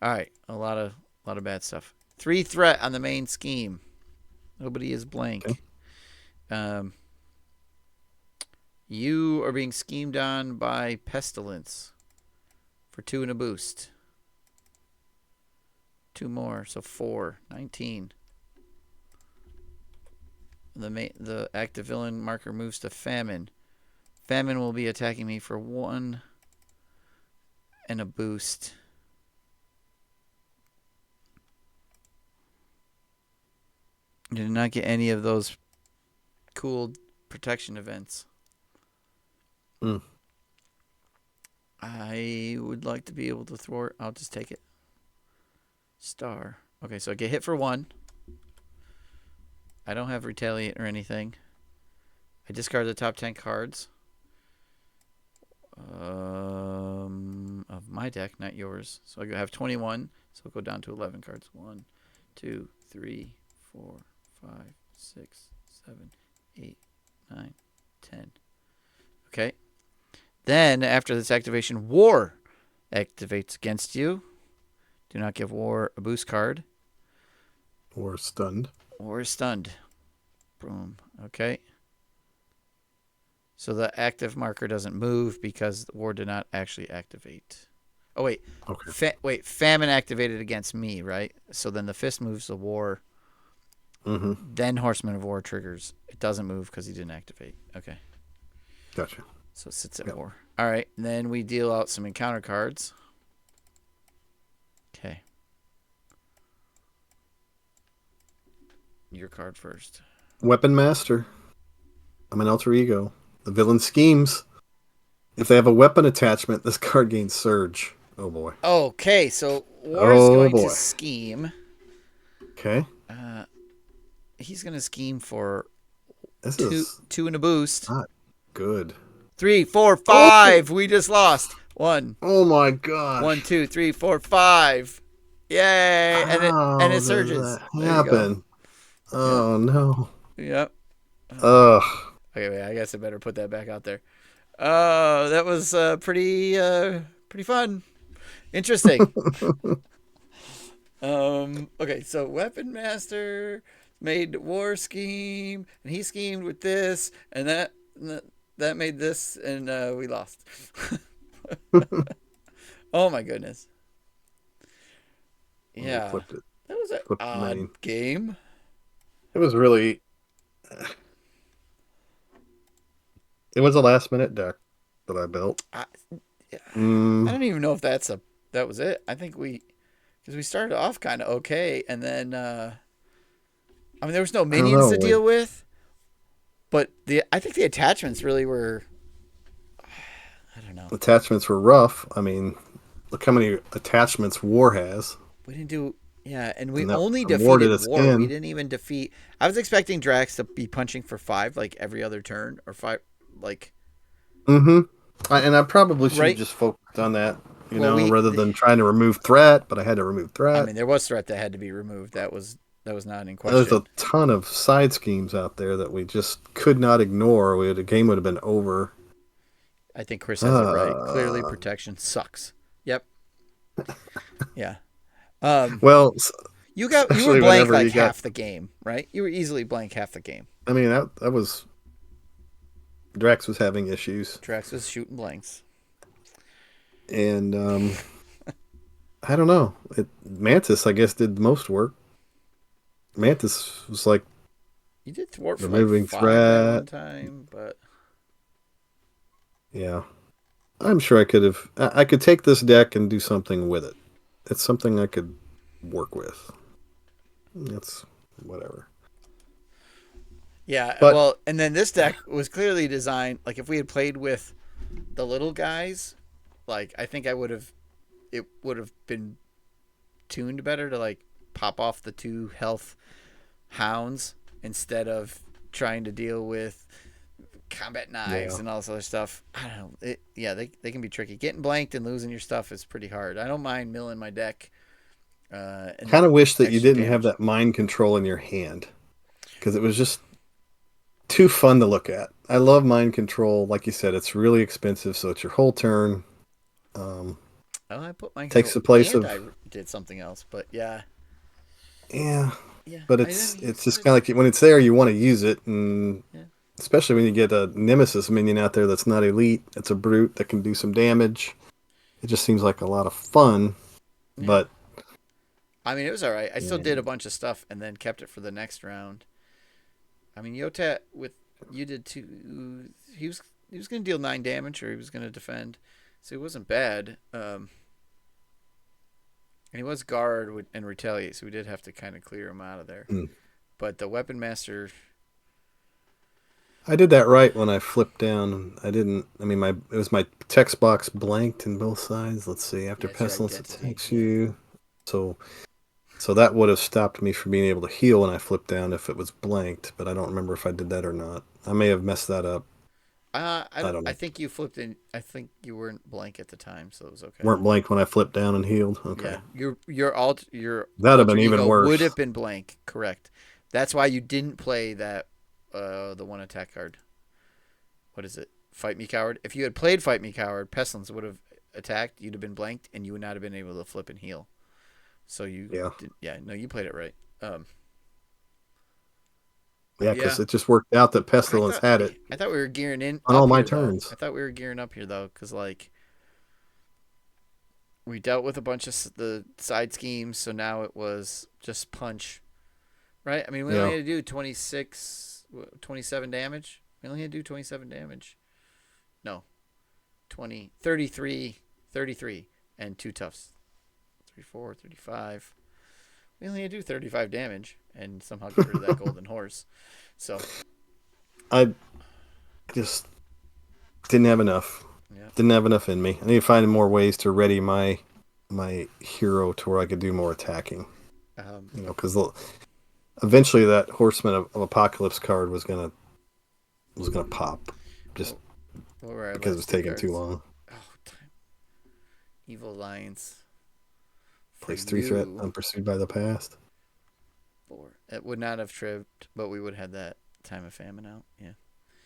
All right. A lot of bad stuff. 3 threat on the main scheme. Nobody is blank. Okay. You are being schemed on by pestilence for 2 and a boost. 2 more, so 4. 19. The active villain marker moves to famine. Famine will be attacking me for 1 and a boost. You did not get any of those cool protection events. I would like to be able to thwart. I'll just take it. Star. Okay, so I get hit for 1. I don't have retaliate or anything. I discard the top 10 cards of my deck, not yours. So I have 21. So I'll go down to 11 cards. 1, 2, 3, 4, 5, 6, 7, 8, 9, 10. Okay. Then, after this activation, War activates against you. Do not give War a boost card. Or stunned. War is stunned. Boom. Okay. So the active marker doesn't move because the War did not actually activate. Oh, wait. Okay. Famine activated against me, right? So then the fist moves the War. Mm-hmm. Then Horsemen of War triggers. It doesn't move because he didn't activate. Okay. Gotcha. So it sits at War. All right. And then we deal out some encounter cards. Okay. Your card first. Weapon Master. I'm an alter ego. The villain schemes. If they have a weapon attachment, this card gains Surge. Oh boy. Okay, so War's Oh going to boy. scheme. Okay. Uh, he's going to scheme for This two, is two and a boost. not good. 3, 4, Oh! 5. We just lost. 1, Oh my 1, gosh. 2, 3, 4, 5. Yay! And How it does surges. that There you go. happen? Yep. Oh no. Yep. Ugh. Okay, wait, I guess I better put that back out there. That was pretty fun. Interesting. Okay, so Weapon Master made War Scheme, and he schemed with this, and that made this, and we lost. Oh my goodness. We Yeah, flipped it. that was an Flipped the odd main. game. It was really. It was a last minute deck that I built. I, I Mm, don't even know if that was it. I think because we started off kind of okay, and then I mean there was no I don't minions know. to deal with, but I think the attachments really were. I don't know. Attachments were rough. I mean, look how many attachments War has. We didn't do. Yeah, and we And that only War did defeated its War. We in. didn't even defeat. I was expecting Drax to be punching for 5 like every other turn or 5 like Mm-hmm. And I probably should have right. just focused on that, Well, rather than trying to remove threat. But I had to remove I threat. mean there was threat that had to be removed. That was not in There's a question. ton of side schemes out there that we just could not ignore. The game would have been over. I think Chris has it right. Clearly, Uh, protection sucks. Yep. Yeah. Um, well, you were especially blank whenever like you got. half the game, right? You were easily blank half the game. I mean, that was Drax was having issues, Drax was shooting blanks. and I don't know. Mantis, I guess, did the most work. Mantis was like You did thwart for like removing 5 that one threat. time, but Yeah, I'm sure I could have. I could take this deck and do something with it. It's something I could work with. It's whatever. yeah. But Well, and then this deck was clearly designed like if we had played with the little guys, like I think it would have been tuned better to like pop off the 2 health hounds instead of trying to deal with combat knives yeah, and all this other stuff. I don't know. They can be tricky. Getting blanked and losing your stuff is pretty hard. I don't mind milling my deck and kind that of wish that you extra didn't have damage. that mind control in your hand because it was just too fun to look at. I love mind control. Like you said, it's really expensive, so it's your whole turn. Um, Oh, I put mind Takes control the place and of I did something else, but yeah, yeah, yeah. but I didn't it's use just it. kind of like when it's there, you want to use it, and Yeah, especially when you get a Nemesis minion out there that's not elite. It's a brute that can do some damage. It just seems like a lot of fun, yeah. but I mean, it was all right. I still yeah, did a bunch of stuff and then kept it for the next round. I mean, Yotat with you did 2. He was going to deal 9 damage or he was going to defend, so it wasn't bad. And he was guard and retaliate, so we did have to kind of clear him out of there. mm. But the weapon master, I did that right when I flipped down. I didn't. I mean, it was my text box blanked in both sides. Let's see. After yeah, it's your pestilence identity. attacks Yeah. you, so that would have stopped me from being able to heal when I flipped down if it was blanked. But I don't remember if I did that or not. I may have messed that up. I I don't. don't I know. think you flipped in. I think you weren't blank at the time, so it was okay. Weren't blanked when I flipped down and healed. Okay, Yeah, your that'd have alter been even ego would worse. have been blank. Correct. That's why you didn't play that. The one attack card. What is it? Fight me, coward. If you had played Fight me, coward, pestilence would have attacked. You'd have been blanked, and you would not have been able to flip and heal. So you Yeah, did. Yeah, no, you played it right. yeah, because Yeah. it just worked out that I pestilence thought had it I thought we were gearing in on all up my here though. turns. I thought we were gearing up here though, because like we dealt with a bunch of the side schemes, so now it was just punch, right? I mean, we only Yeah, had to do 27 damage. We only had to do 27 damage. No, 20, 33, 33, and 2 toughs. 34, 35. We only do 35 damage and somehow get rid of that golden horse. So I just didn't have enough. yeah. Didn't have enough in me. I need to find more ways to ready my hero to where I could do more attacking. Because eventually that Horseman of Apocalypse card was gonna pop, just because it was taking too long. Oh, Evil Alliance. Place 3 threat, unpursued by the past. 4. It would not have tripped, but we would have that Time of Famine out. Yeah.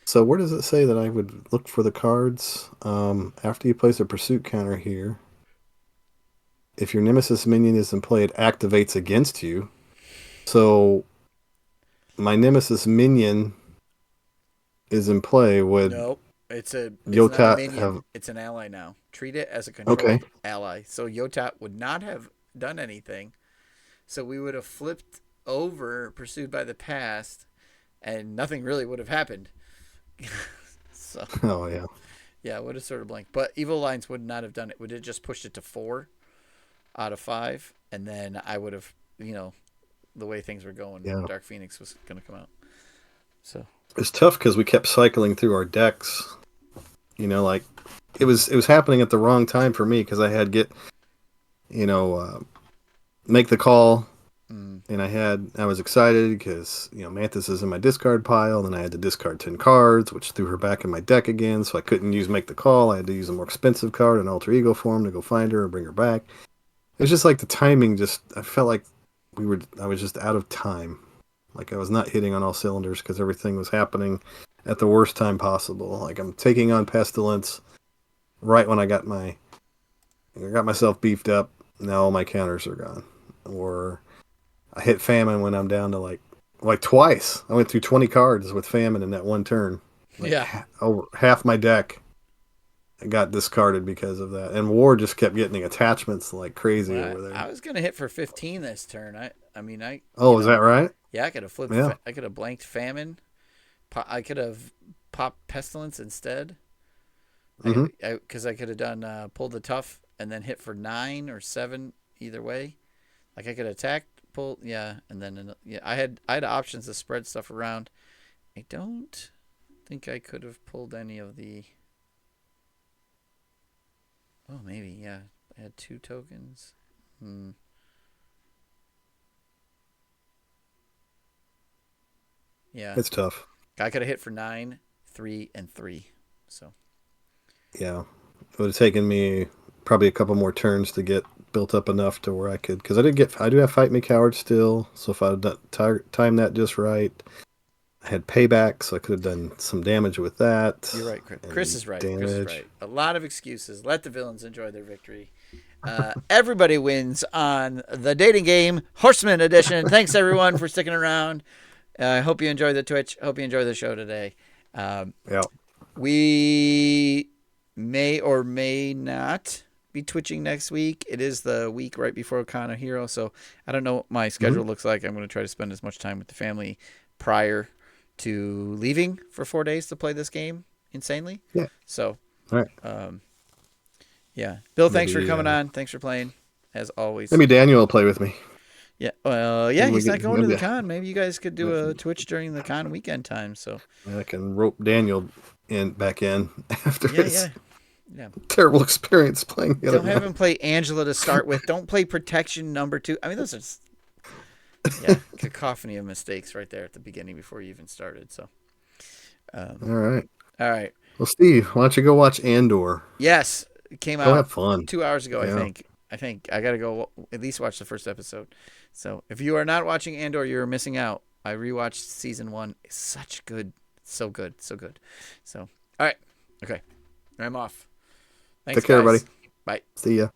So where does it say that I would look for the cards? After you place a pursuit counter here, if your Nemesis minion is in play, it activates against you. So my Nemesis minion is in play. Would nope. It's not a minion. It's an ally now. Treat it as a controlled ally. So Yotat would not have done anything. So we would have flipped over Pursued by the Past, and nothing really would have happened. So. Oh yeah. Yeah, it would have sort of blanked. But Evil Alliance would not have done it. Would have just pushed it to 4 out of 5, and then I would have, the way things were going, Dark Phoenix was going to come out. So it's tough because we kept cycling through our decks. Like it was happening at the wrong time for me because I had make the call, and I was excited because Mantis is in my discard pile, and I had to discard 10 cards, which threw her back in my deck again. So I couldn't make the call. I had to use a more expensive card, an alter ego form, to go find her and bring her back. It was just like the timing. I felt like I was just out of time. Like I was not hitting on all cylinders because everything was happening at the worst time possible. Like I'm taking on Pestilence right when I got myself beefed up. Now all my counters are gone. Or I hit Famine when I'm down to like twice. I went through 20 cards with Famine in that one turn. Over half my deck got discarded because of that. And War just kept getting attachments like crazy over there. I was going to hit for 15 this turn. Is that right? Yeah, I could have flipped. Yeah. I could have blanked Famine. I could have popped Pestilence instead. Because I could have done pulled the Tough and then hit for 9 or 7 either way. Like I could attack, pull, and then I had options to spread stuff around. I don't think I could have pulled any of the. Oh, maybe I had 2 tokens. Yeah, it's tough. I could have hit for 9, 3, and 3. So. Yeah, it would have taken me probably a couple more turns to get built up enough to where I could, because I do have Fight Me Coward still. So if I had timed that just right, I had payback, so I could have done some damage with that. You're right, Chris. Chris is right. Chris is right. A lot of excuses. Let the villains enjoy their victory. Everybody wins on the dating game, Horsemen edition. Thanks everyone for sticking around. I hope you enjoy the Twitch. Hope you enjoy the show today. We may or may not be twitching next week. It is the week right before Con of Hero, so I don't know what my schedule looks like. I'm going to try to spend as much time with the family prior to leaving for 4 days to play this game insanely. Yeah. So, all right. Bill, thanks for coming on. Thanks for playing, as always. Maybe Daniel will play with me. Yeah. Well, he's not going to the con. Maybe you guys could do a Twitch during the con weekend time. So I can rope Daniel back in after his terrible experience playing. Don't have him play Angela to start with. Don't play Protection number 2. I mean, those are cacophony of mistakes right there at the beginning before you even started. So, all right. Well, Steve, why don't you go watch Andor? Yes, it came out. Have fun. 2 hours ago, I think I got to go at least watch the first episode. So if you are not watching Andor, you're missing out. I rewatched season 1. It's such good. So good. So good. So, all right. Okay. I'm off. Thanks, Take care, guys. everybody. Bye. See ya.